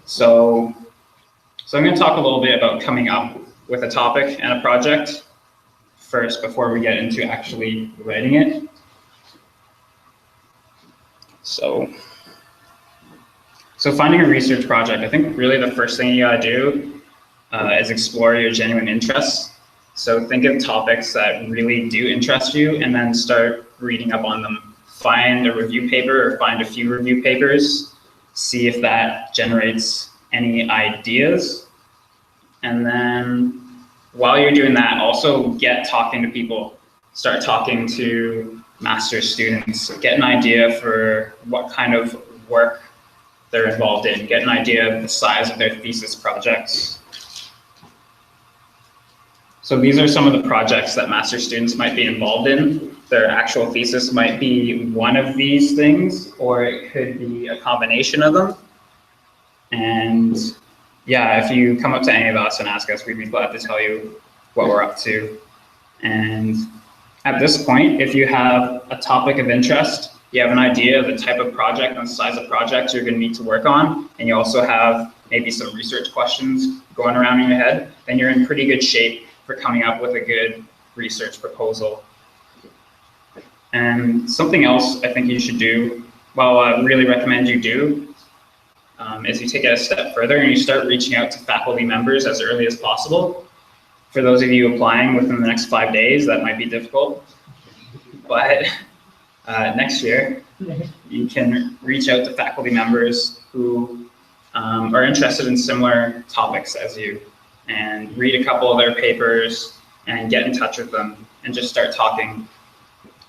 So I'm going to talk a little bit about coming up with a topic and a project first before we get into actually writing it. So finding a research project, I think really the first thing you gotta do is explore your genuine interests. So think of topics that really do interest you and then start reading up on them. Find a review paper or find a few review papers, see if that generates any ideas. And then while you're doing that, also get talking to people. Start talking to master's students, get an idea for what kind of work they're involved in, get an idea of the size of their thesis projects. So these are some of the projects that master's students might be involved in. Their actual thesis might be one of these things, or it could be a combination of them. And yeah, if you come up to any of us and ask us, we'd be glad to tell you what we're up to. And at this point, if you have a topic of interest, you have an idea of the type of project and the size of projects you're going to need to work on, and you also have maybe some research questions going around in your head, then you're in pretty good shape for coming up with a good research proposal. And something else I think you should do, well, I really recommend you do, is you take it a step further and you start reaching out to faculty members as early as possible. For those of you applying within the next 5 days, that might be difficult, but next year, you can reach out to faculty members who are interested in similar topics as you and read a couple of their papers and get in touch with them and just start talking.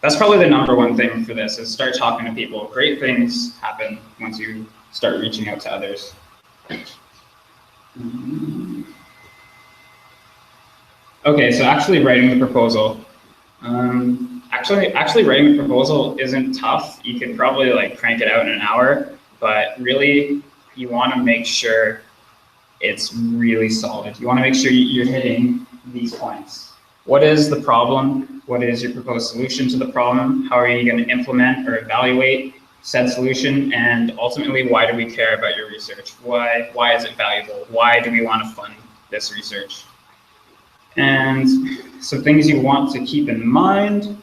That's probably the number one thing for this, is start talking to people. Great things happen once you start reaching out to others. Okay, so actually writing the proposal. Actually writing the proposal isn't tough. You could probably crank it out in an hour, but really you want to make sure it's really solid. You want to make sure you're hitting these points. What is the problem? What is your proposed solution to the problem? How are you going to implement or evaluate said solution? And ultimately, why do we care about your research? Why is it valuable? Why do we want to fund this research? And some things you want to keep in mind,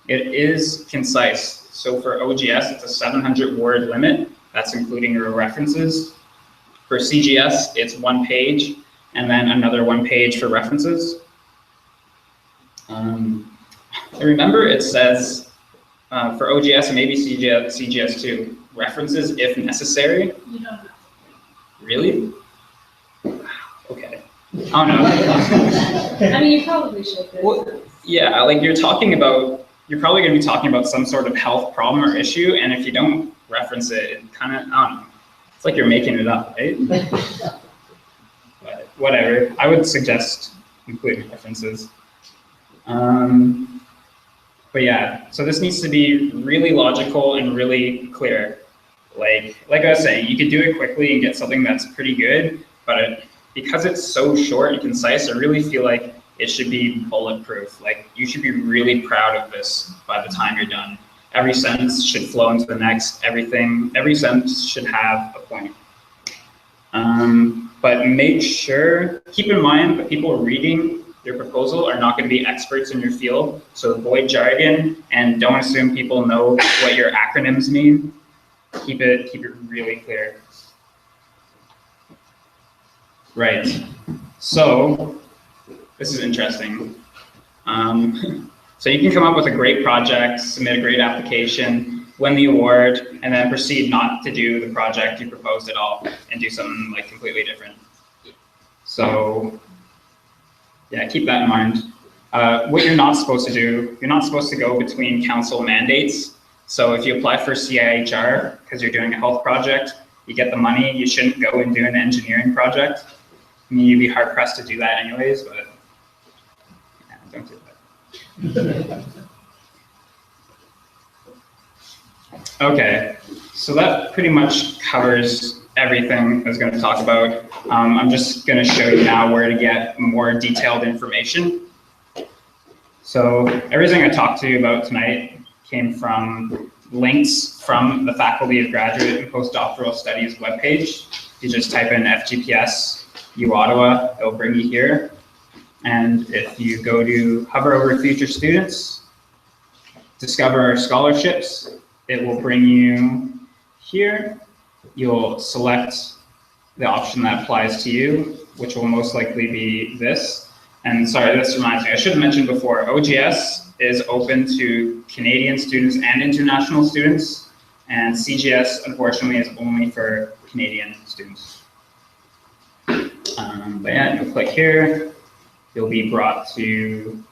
it is concise. So for OGS, it's a 700-word limit. That's including your references. For CGS, it's 1 page, and then another 1 page for references. Remember, it says for OGS and maybe CGS too, references if necessary. You don't have to. Really? Okay. Oh no. I mean, you probably should. Well, yeah, you're probably going to be talking about some sort of health problem or issue, and if you don't reference it, it kind of, I don't know. It's like you're making it up, right? But whatever. I would suggest including references. But yeah, so this needs to be really logical and really clear. Like I was saying, you could do it quickly and get something that's pretty good, but because it's so short and concise, I really feel like it should be bulletproof. Like, you should be really proud of this by the time you're done. Every sentence should flow into the next. Every sentence should have a point. But make sure, keep in mind that people reading your proposal are not going to be experts in your field. So avoid jargon and don't assume people know what your acronyms mean. Keep it really clear. Right. So this is interesting. So you can come up with a great project, submit a great application, win the award, and then proceed not to do the project you proposed at all and do something like completely different. So yeah, keep that in mind. What you're not supposed to do, you're not supposed to go between council mandates. So if you apply for CIHR because you're doing a health project, you get the money, you shouldn't go and do an engineering project. I mean, you'd be hard pressed to do that anyways, but yeah, don't do that. Okay, so that pretty much covers everything I was going to talk about. I'm just going to show you now where to get more detailed information. So everything I talked to you about tonight came from links from the Faculty of Graduate and Postdoctoral Studies webpage. You just type in FGPS U Ottawa, it'll bring you here. And if you go to hover over future students, discover our scholarships, it will bring you here. You'll select the option that applies to you, which will most likely be this. And sorry, this reminds me, I should have mentioned before, OGS is open to Canadian students and international students, and CGS, unfortunately, is only for Canadian students. But yeah, you'll click here. You'll be brought to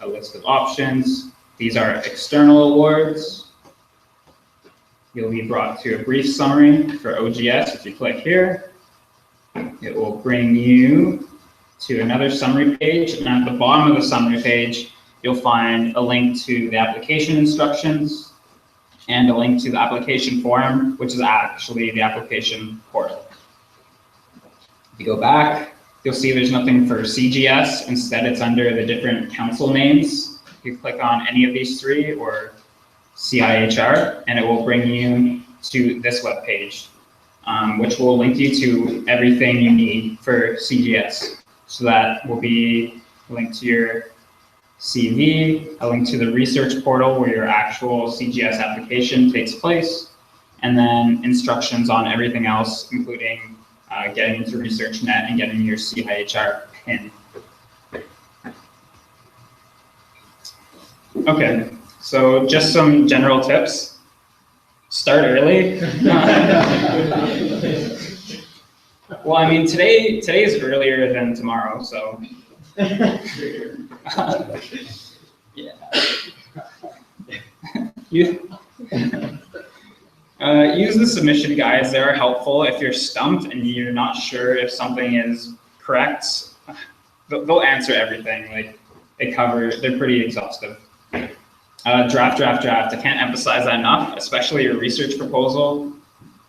a list of options. These are external awards. You'll be brought to a brief summary for OGS. If you click here, it will bring you to another summary page. And at the bottom of the summary page, you'll find a link to the application instructions and a link to the application form, which is actually the application portal. If you go back, you'll see there's nothing for CGS. Instead, it's under the different council names. You click on any of these three or CIHR, and it will bring you to this web page, which will link you to everything you need for CGS. So that will be a link to your CV, a link to the research portal where your actual CGS application takes place, and then instructions on everything else, including getting into ResearchNet and getting your CIHR Pin. Okay, so just some general tips. Start early. Well, I mean, today is earlier than tomorrow, so. Yeah. Use the submission guides. They are helpful if you're stumped and you're not sure if something is correct. They'll answer everything. Like, they're pretty exhaustive. Draft. I can't emphasize that enough, especially your research proposal.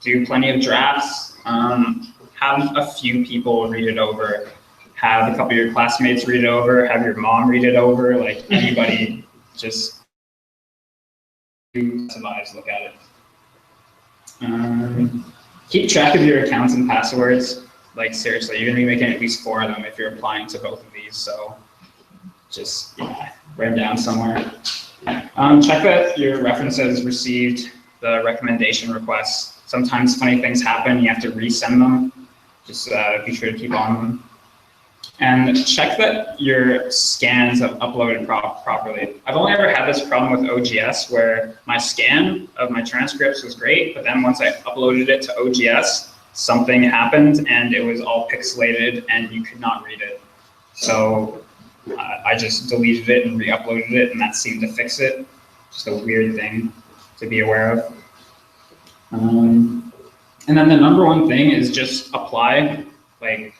Do plenty of drafts. Have a few people read it over. Have a couple of your classmates read it over. Have your mom read it over. Like, anybody, just look at it. Keep track of your accounts and passwords. Like, seriously, you're gonna be making at least 4 of them if you're applying to both of these. So just write them down somewhere. Check that your references received the recommendation requests. Sometimes funny things happen. You have to resend them. Just be sure to keep on them. And check that your scans have uploaded properly. I've only ever had this problem with OGS where my scan of my transcripts was great, but then once I uploaded it to OGS, something happened and it was all pixelated and you could not read it. So I just deleted it and re-uploaded it, and that seemed to fix it. Just a weird thing to be aware of. And then the number one thing is just apply. Like,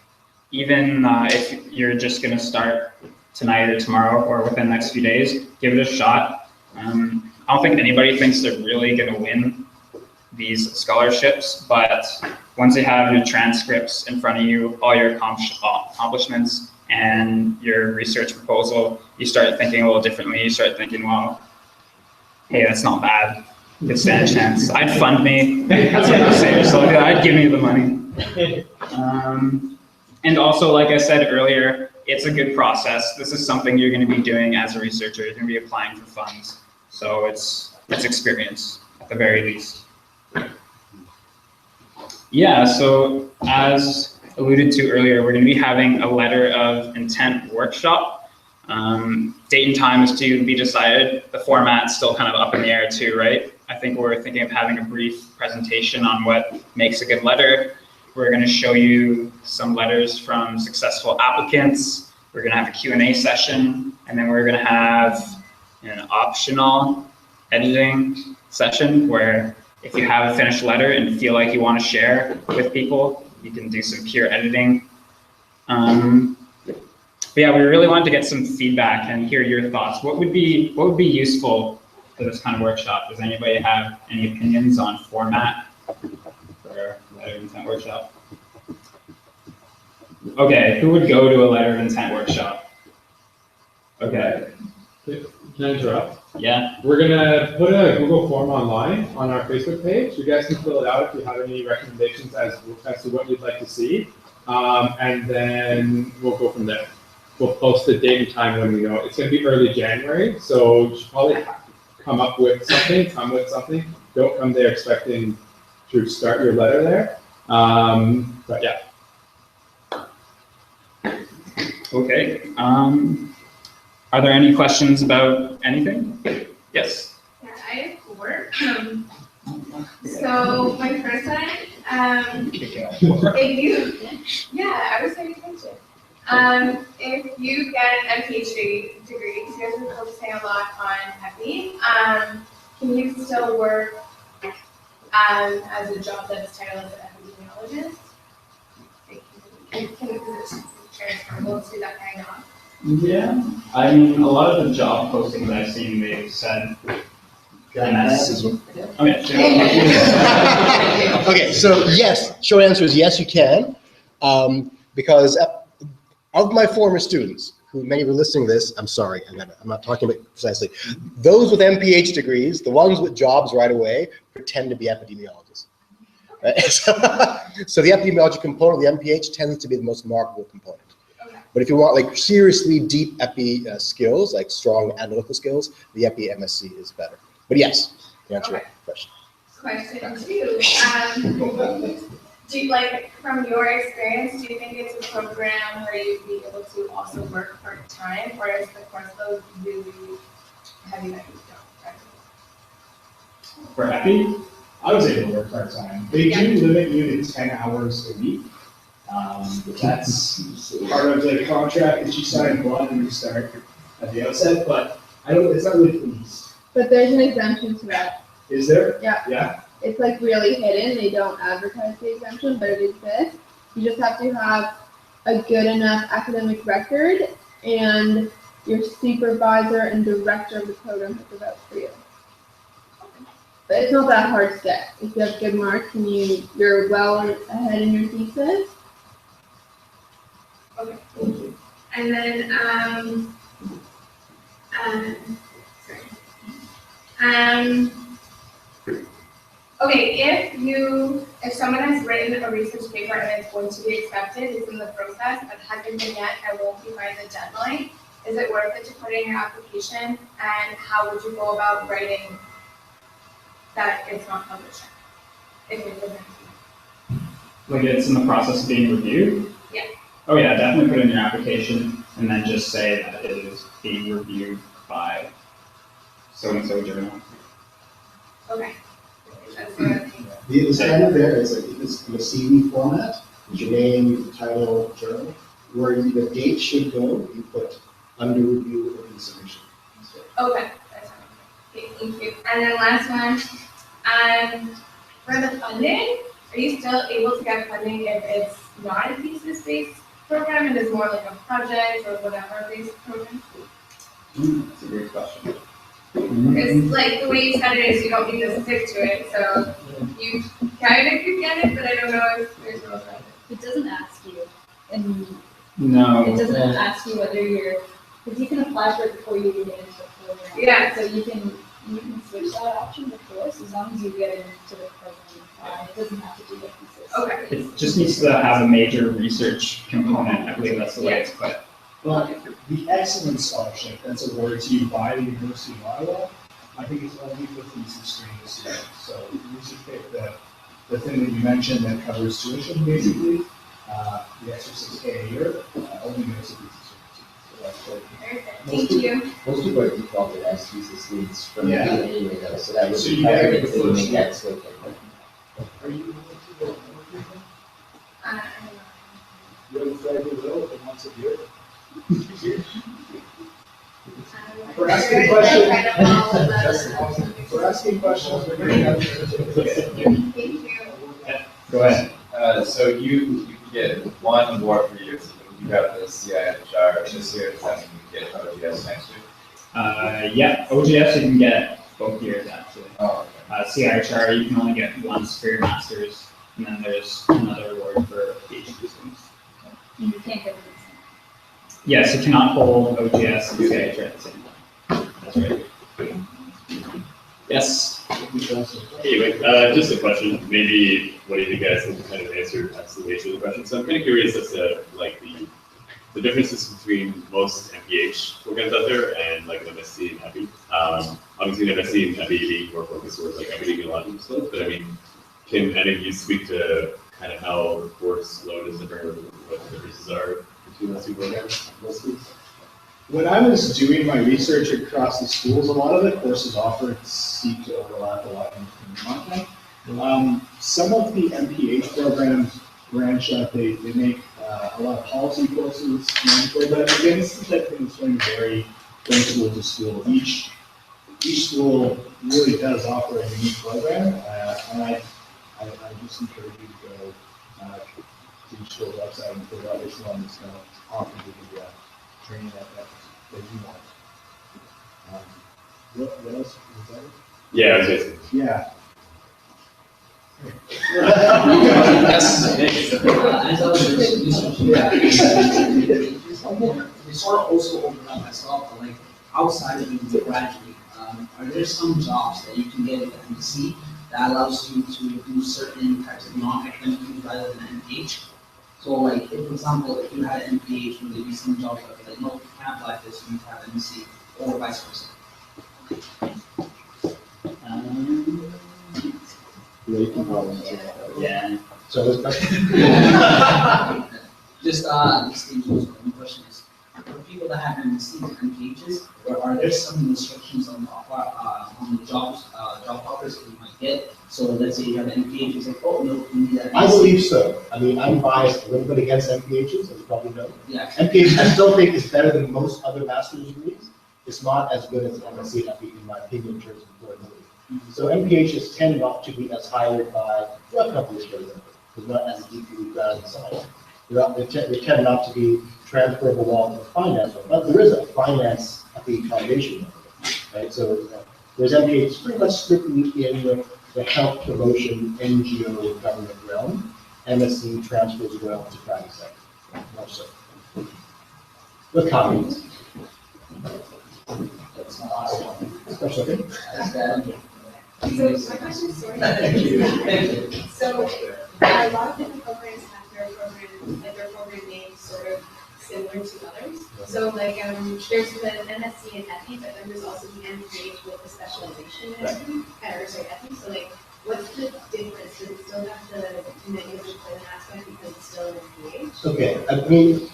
even if you're just going to start tonight or tomorrow or within the next few days, give it a shot. I don't think anybody thinks they're really going to win these scholarships, but once you have your transcripts in front of you, all your accomplishments, and your research proposal, you start thinking a little differently. You start thinking, well, hey, that's not bad. Could stand a chance. I'd fund me. That's what you say. So I'd give me the money. And also, like I said earlier, it's a good process. This is something you're going to be doing as a researcher. You're going to be applying for funds. So it's experience at the very least. Yeah, so as alluded to earlier, we're going to be having a letter of intent workshop. Date and time is to be decided. The format's still kind of up in the air too, right? I think we're thinking of having a brief presentation on what makes a good letter. We're going to show you some letters from successful applicants. We're going to have a Q&A session, and then we're going to have an optional editing session where if you have a finished letter and feel like you want to share with people, you can do some peer editing. But yeah, we really wanted to get some feedback and hear your thoughts. What would be useful for this kind of workshop? Does anybody have any opinions on format for letter of intent workshop? Okay, who would go to a letter of intent workshop? Okay. Can I interrupt? Yeah. We're gonna put a Google form online on our Facebook page. You guys can fill it out if you have any recommendations as to what you'd like to see, and then we'll go from there. We'll post the date and time when we know. It's gonna be early January, so you should probably come with something. Don't come there expecting to start your letter there. But yeah. Okay. Are there any questions about anything? Yes. Yeah, I have 4. So my first one, if you, yeah, I was paying attention. If you get an PhD degree, because you guys are focusing a lot on Epi, can you still work as a job that's titled as an epidemiologist? Is it transferable to that kind of? Yeah, I mean, a lot of the job postings I've seen, they've said MS. Okay. Okay, so yes, short answer is yes, you can. Because of my former students, who many were listening to this, I'm sorry, I'm not talking about precisely. Those with MPH degrees, the ones with jobs right away, pretend to be epidemiologists. Right? So the epidemiology component of the MPH tends to be the most marketable component. But if you want like seriously deep epi skills, like strong analytical skills, the epi MSc is better. But yes, to answer your question. Question 2. Do you, like, from your experience, do you think it's a program where you'd be able to also work part-time, or is the course load really heavy that you don't? For Epi? I was able to work part-time. They do limit you to 10 hours a week. That's part of the contract that you sign when you start at the outset, but it's not really police. But there's an exemption to that. Is there? Yeah. Yeah. It's like really hidden. They don't advertise the exemption, but it exists. You just have to have a good enough academic record, and your supervisor and director of the program has to vouch for you. But it's not that hard to get. If you have good marks and you're well ahead in your thesis. Okay, thank you. And then, okay, if someone has written a research paper and it's going to be accepted, it's in the process, but hasn't been yet, I won't be by the deadline, is it worth it to put in your application? And how would you go about writing that it's not published? If it wasn't. Like it's in the process of being reviewed? Yeah. Oh yeah, definitely put in your application and then just say that it is being reviewed by so-and-so journal. Okay. That's good. The standard there is like this in a CV format, with your name, your title, journal, where the date should go, you put under review or in submission. Okay, that's fine. Okay, thank you. And then last one, for the funding, are you still able to get funding if it's not a thesis-based program and is more like a project or whatever based program? That's a great question. Because like the way you said it is you don't need to stick to it, so you kind of could get it, but I don't know if there's no. It doesn't ask you, and No. It doesn't ask you whether you're, because you can apply for it before you even get into the program. Yeah. So you can switch that option before, so as long as you get into the program, it doesn't have to do the thesis. Okay. It just needs to have a major research component. I believe that's the way it's put. But the excellence scholarship that's awarded to you by the University of Ottawa, I think it's only for thesis training students. So you should pick the thing that you mentioned that covers tuition, basically. The extra $6K a year only goes to thesis training students. So that's great. Thank you. Most people are defaulted as thesis students from the Yeah. beginning anyway, though, so that would So be you gotta better get if the they first make that switch. Are you Uh, You have a Friday will once a year? We're asking We're asking questions. We're going to have Thank you. Go ahead. So you get one award per year. So you got the CIHR this year, does that mean you get OGS next year? Yeah, OGS you can get both years actually. Oh, okay. CIHR you can only get once for your master's, and then there's another award for PhD students. You can't get it. Yes, you cannot hold OGS and CIHR at the same time. That's right. Yes. Anyway, just a question. Maybe one of you guys can kind of answer that's the nature of the question. So I'm kind of curious as to like the differences between most MPH programs out there and like an MSc and Epi. Obviously, an MSc and Epi being more focused towards like epidemiological stuff, but I mean, can any of you speak to kind of how the course load is different or what the differences are between those two programs mostly? When I was doing my research across the schools, a lot of the courses offered seek to overlap a lot in content. Some of the MPH programs branch out, they make a lot of policy courses mandatory, but again, this is the type of thing that's going to vary from school to school. Each school really does offer a unique program, and I just encourage you to go to each school's website and figure out which one is going to offer you the training that you want. What else is that? Yeah, I was just Yeah. As I was researching that, they sort of also open up as well, but like outside of the graduate, are there some jobs that you can get at the MSc that allows you to do certain types of non-academic things rather than MPH? So like, if, for example, if you had an MPH, would there be some jobs that are like, no, you can't apply this, you need to have an MSc, or vice versa? Yeah. So this question, Just the question is, for people that have MSCs and MPHs, are there some restrictions on the job offers that you might get? So let's say you have an MPH, you say, oh no, you need that. I believe so. I mean, I'm biased a little bit against MPHs, as you probably know. Yeah. MPH, I still think is better than most other master's degrees. It's not as good as an MSc and Epi, in my opinion, in terms of employability. So MPHs tend not to be as hired by drug companies, for example, because not as deeply grounded in science. They tend not to be transferable well to finance, but there is a finance at the foundation, right? So there's MPHs pretty much strictly in the health promotion NGO government realm. MSc transfers well to private sector, more so. With caveats. That's not awesome. Special thing. That's bad. So my question is sort of, so a lot of different programs have their program names sort of similar to others. So like, there's the MSc in Epi, but then there's also the MPH with the specialization in Epi, So like, what's the difference? Does it still have the negative employment aspect because it's still an MPH? Okay, I mean,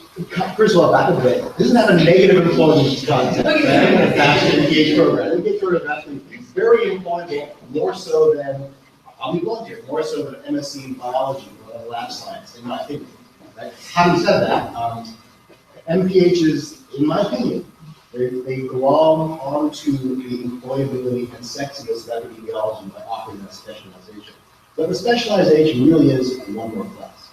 first of all, back a bit. Doesn't have a negative employment content. Okay. Right? A bachelor MPH program. MPH program is actually very employable, more so than, I'll be blunt here, more so than MSc in biology or lab science, in my opinion. Right? Having said that, MPHs, in my opinion, they belong onto the employability and sexiness of epidemiology by offering that specialization. But the specialization really is a one-more class.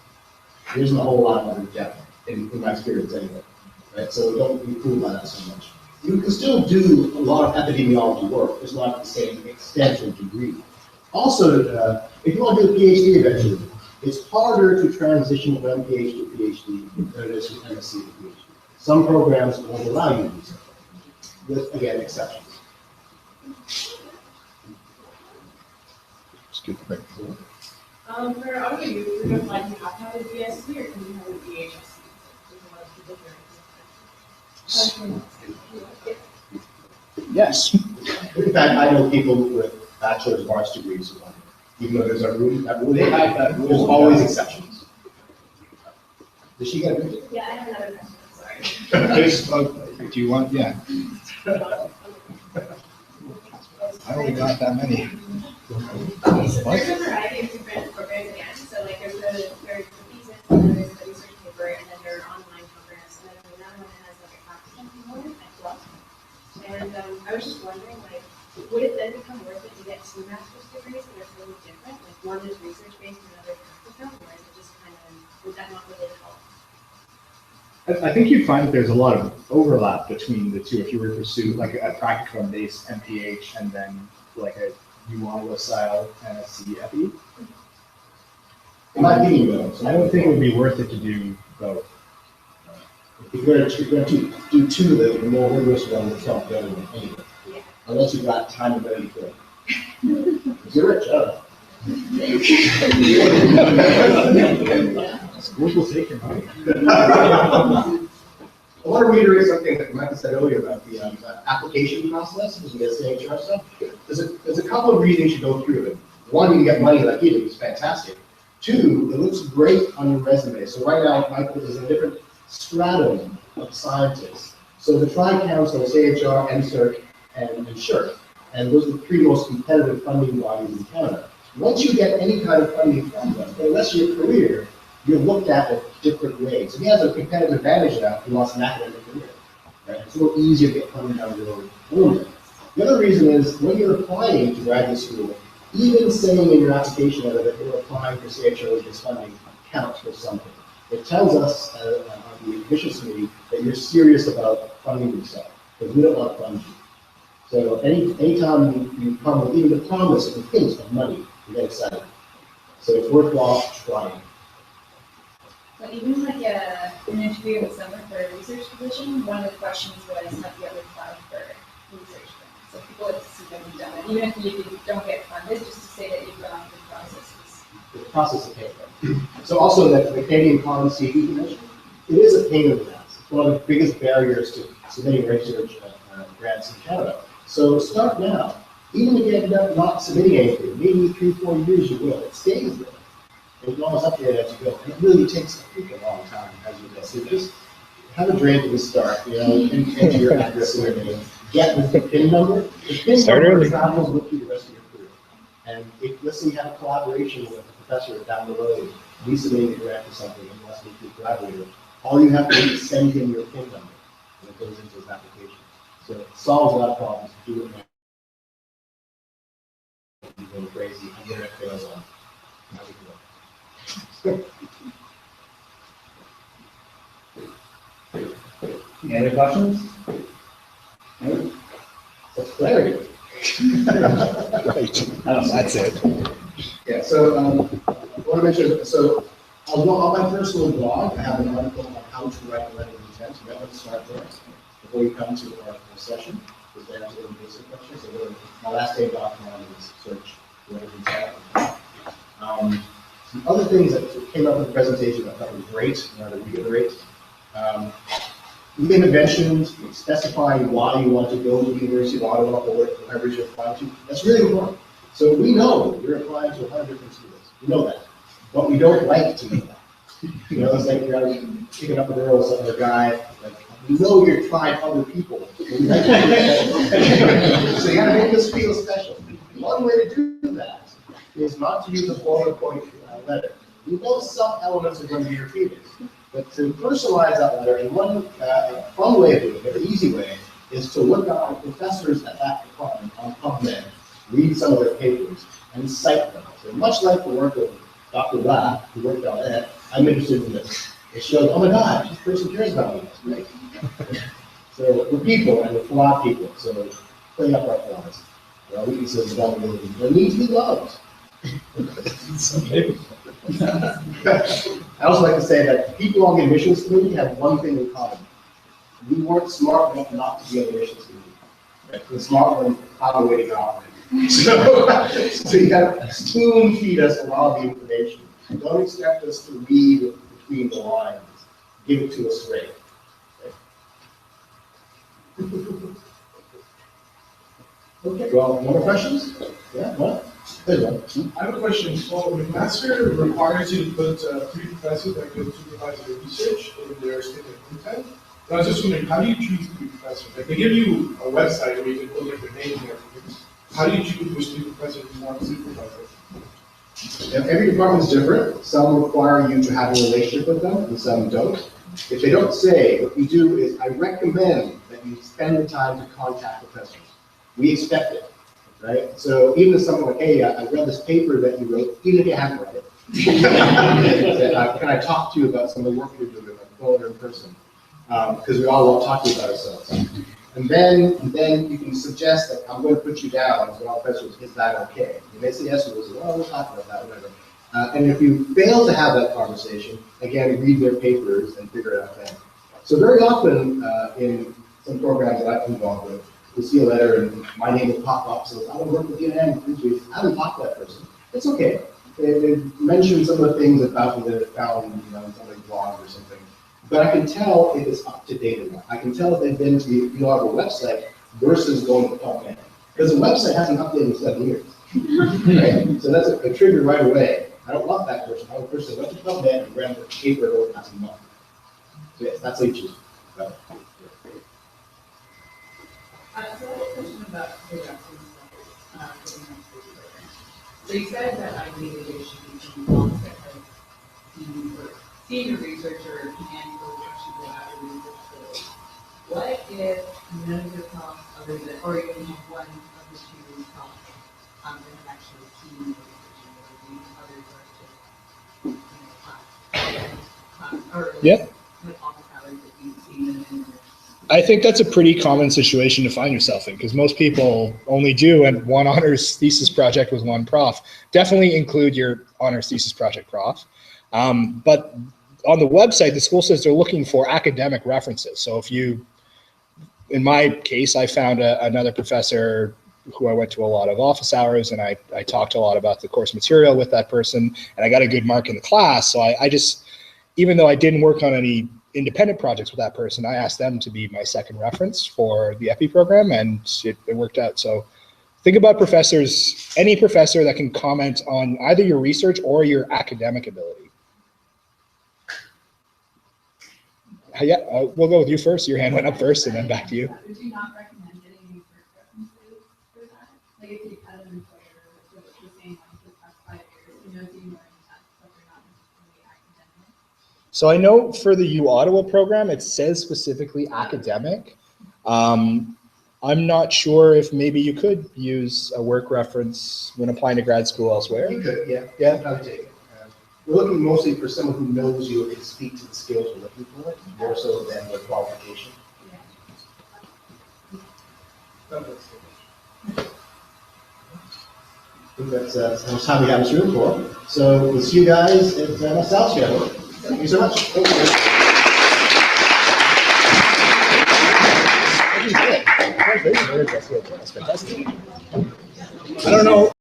There isn't a whole lot of other depth, in my experience anyway. Right? So don't be fooled by that so much. You can still do a lot of epidemiology work, just not at the same extent or degree. Also, if you want to do a PhD eventually, It's harder to transition from MPH to PhD than it is from MSc to PhD. Some programs won't allow you to do so, with, again, exceptions. For audio, you're going to like you have to have a BSc or can you have a BHSC? Yes. In fact, I know people with bachelor's and arts degrees who want it. Even though there's a rule, that rule, there's always exceptions. Did she get it? Yeah, I have another question, sorry. Do you want, yeah. I only got that many. There's a variety of different programs again, so like there's the thesis, and then there's the research paper, and then there are online programs, and then another one has like a practicum component at Plus. And I was just wondering, like, would it then become worth it to get two master's degrees that are totally different? Like one is research based and another practicum, or is it just kind of, would that not really help? I think you'd find that there's a lot of overlap between the two if you were to pursue like a practicum-based MPH and then like a UANWA style MSc FE. In my opinion, though, So I don't think it would be worth it to do both. if you're going to do two of the more rigorous ones, it's not better than anyway. Yeah. Unless you've got time and money for it. If you're rich, Schools will take your money. I want to reiterate something that Michael said earlier about the application process, as we get CIHR stuff. There's a couple of reasons you should go through it. One, you can get money like you did, it's fantastic. Two, it looks great on your resume. So right now, Michael is in a different stratum of scientists. So the Tri-Council, CIHR, NSERC, and SHRC, and those are the three most competitive funding bodies in Canada. Once you get any kind of funding from them, for the rest of your career, you're looked at a different way. So he has a competitive advantage now if he wants an academic career. Right? It's a little easier to get funding down the road for him. The other reason is when you're applying to graduate school, even saying in your application letter that you're applying for CIHR funding counts for something. It tells us on the admissions committee that you're serious about funding yourself, because we don't want to fund you. So anytime you come with even the promise of a hint of money, you get excited. So it's worthwhile trying. But even like an interview with someone for a research position, one of the questions was, have you ever applied for research grants? So people like to see that you've done it, even if you don't get funded, just to say that you've gone through the processes. The process of paying. So also that the Canadian Common CV you mentioned, it is a pain in the ass. It's one of the biggest barriers to submitting research grants in Canada. So start now. Even if you end up not submitting anything, maybe 3-4 years you will. It stays there. And you always update it as you go. And it really takes a freaking long time as you go. So just have a drink at the start, into your address and everything. Get the PIN number. The PIN number travels with you the rest of your career. And let's say you have a collaboration with a professor down the road, he's submitting a grant for something, and he wants to be a collaborator. All you have to do is send him your PIN number, and it goes into his application. So it solves a lot of problems. Do it now. You're going crazy. I'm going to fails on. Any other questions? No? That's clarity. That's it. Yeah, so I want to mention, so on my personal blog, I have an article on how to write a letter of intent. You might want to start there before you come to our session, because they answer the basic questions. So my last day document is search letter of intent. Some other things that came up in the presentation I thought was great, to reiterate. Even mentioned specifying why you want to go to the University of Ottawa or whatever you're applying to. That's really important. So we know you're applying to 100 different schools. We know that. But we don't like to know that. It's like you're out picking up a girl or a guy, like, we know you're trying other people. So you gotta make this feel special. One way to do that is not to use a boilerplate letter. We know some elements are going to be repeated. But to personalize that letter, and one fun way of doing it, an easy way, is to look up the professors at that department on PubMed, read some of their papers, and cite them. So much like the work of Dr. Lapp, who worked on that, I'm interested in this. It shows, oh my God, this person cares about me. Right? So we're people, and we're flawed people, so play up our flaws. Our weaknesses and vulnerabilities. They need to be loved. I also like to say that people on the admissions committee have one thing in common. We weren't smart enough not to be on the admissions committee. The smart ones found a way to get off it. So you gotta spoon feed us a lot of the information. Don't expect us to read between the lines. Give it to us straight. Okay, well, more questions? Yeah, what? There's one. I have a question. So the master requires you to put 3 professors that will supervise your research in their statement of content. So I was just wondering, how do you choose 3 professors? Like they give you a website where you can put like their names and everything. How do you choose which 3 professors you want to supervise it? Every department is different. Some require you to have a relationship with them, and some don't. If they don't say, what you do is I recommend that you spend the time to contact professors. We expect it, right? So even if someone like, hey, I read this paper that you wrote, even if you haven't read it, can I talk to you about some of the work you're doing, like phone or in person? Because we all love talking about ourselves. And then you can suggest that I'm going to put you down as one of the professors. Is that okay? You may say yes, or we'll say, well, we'll talk about that, whatever. And if you fail to have that conversation, again, read their papers and figure it out then. So very often in some programs that I've been involved with, you'll see a letter and my name will pop up. So I want to work with you in 3 weeks. I haven't talked to that person. It's okay. They mentioned some of the things about me that I found, in somebody's blog or something. But I can tell if it's up to date or not. I can tell if they've been to the website versus going to PubMed. Because the website hasn't updated in 7 years. Right? So that's a trigger right away. I don't want that person. I want a person that went to PubMed and ran the paper over the past month. So yes, that's how you choose. So I have a question about productions. So you said that ideally there should be some bonds that have senior researcher and production go out and research facility. What if none of your talks other than, or you only have one of the 2 talks that have actually seen research, or Yep. office hours that you've seen in I think that's a pretty common situation to find yourself in because most people only do and one honors thesis project with one prof. Definitely include your honors thesis project prof. But on the website, the school says they're looking for academic references. So if you, in my case, I found another professor who I went to a lot of office hours and I talked a lot about the course material with that person and I got a good mark in the class. So I just, even though I didn't work on any independent projects with that person, I asked them to be my second reference for the EPI program and it worked out. So think about professors, any professor that can comment on either your research or your academic ability. Yeah, we'll go with you first. Your hand went up first and then back to you. Would you not recommend getting any first references for that? Like if you had an employer that was saying like the past 5 years, you know, you learn that, but they're not necessarily academic. So I know for the U Ottawa program, it says specifically academic. I'm not sure if maybe you could use a work reference when applying to grad school elsewhere. You could, yeah, I would take it. We're looking mostly for someone who knows you and can speak to the skills we're looking for, more so than the qualification. I think that's how much time we have this room for. So we'll see you guys at my South Channel. Thank you so much. Thank you. That's fantastic. I don't know.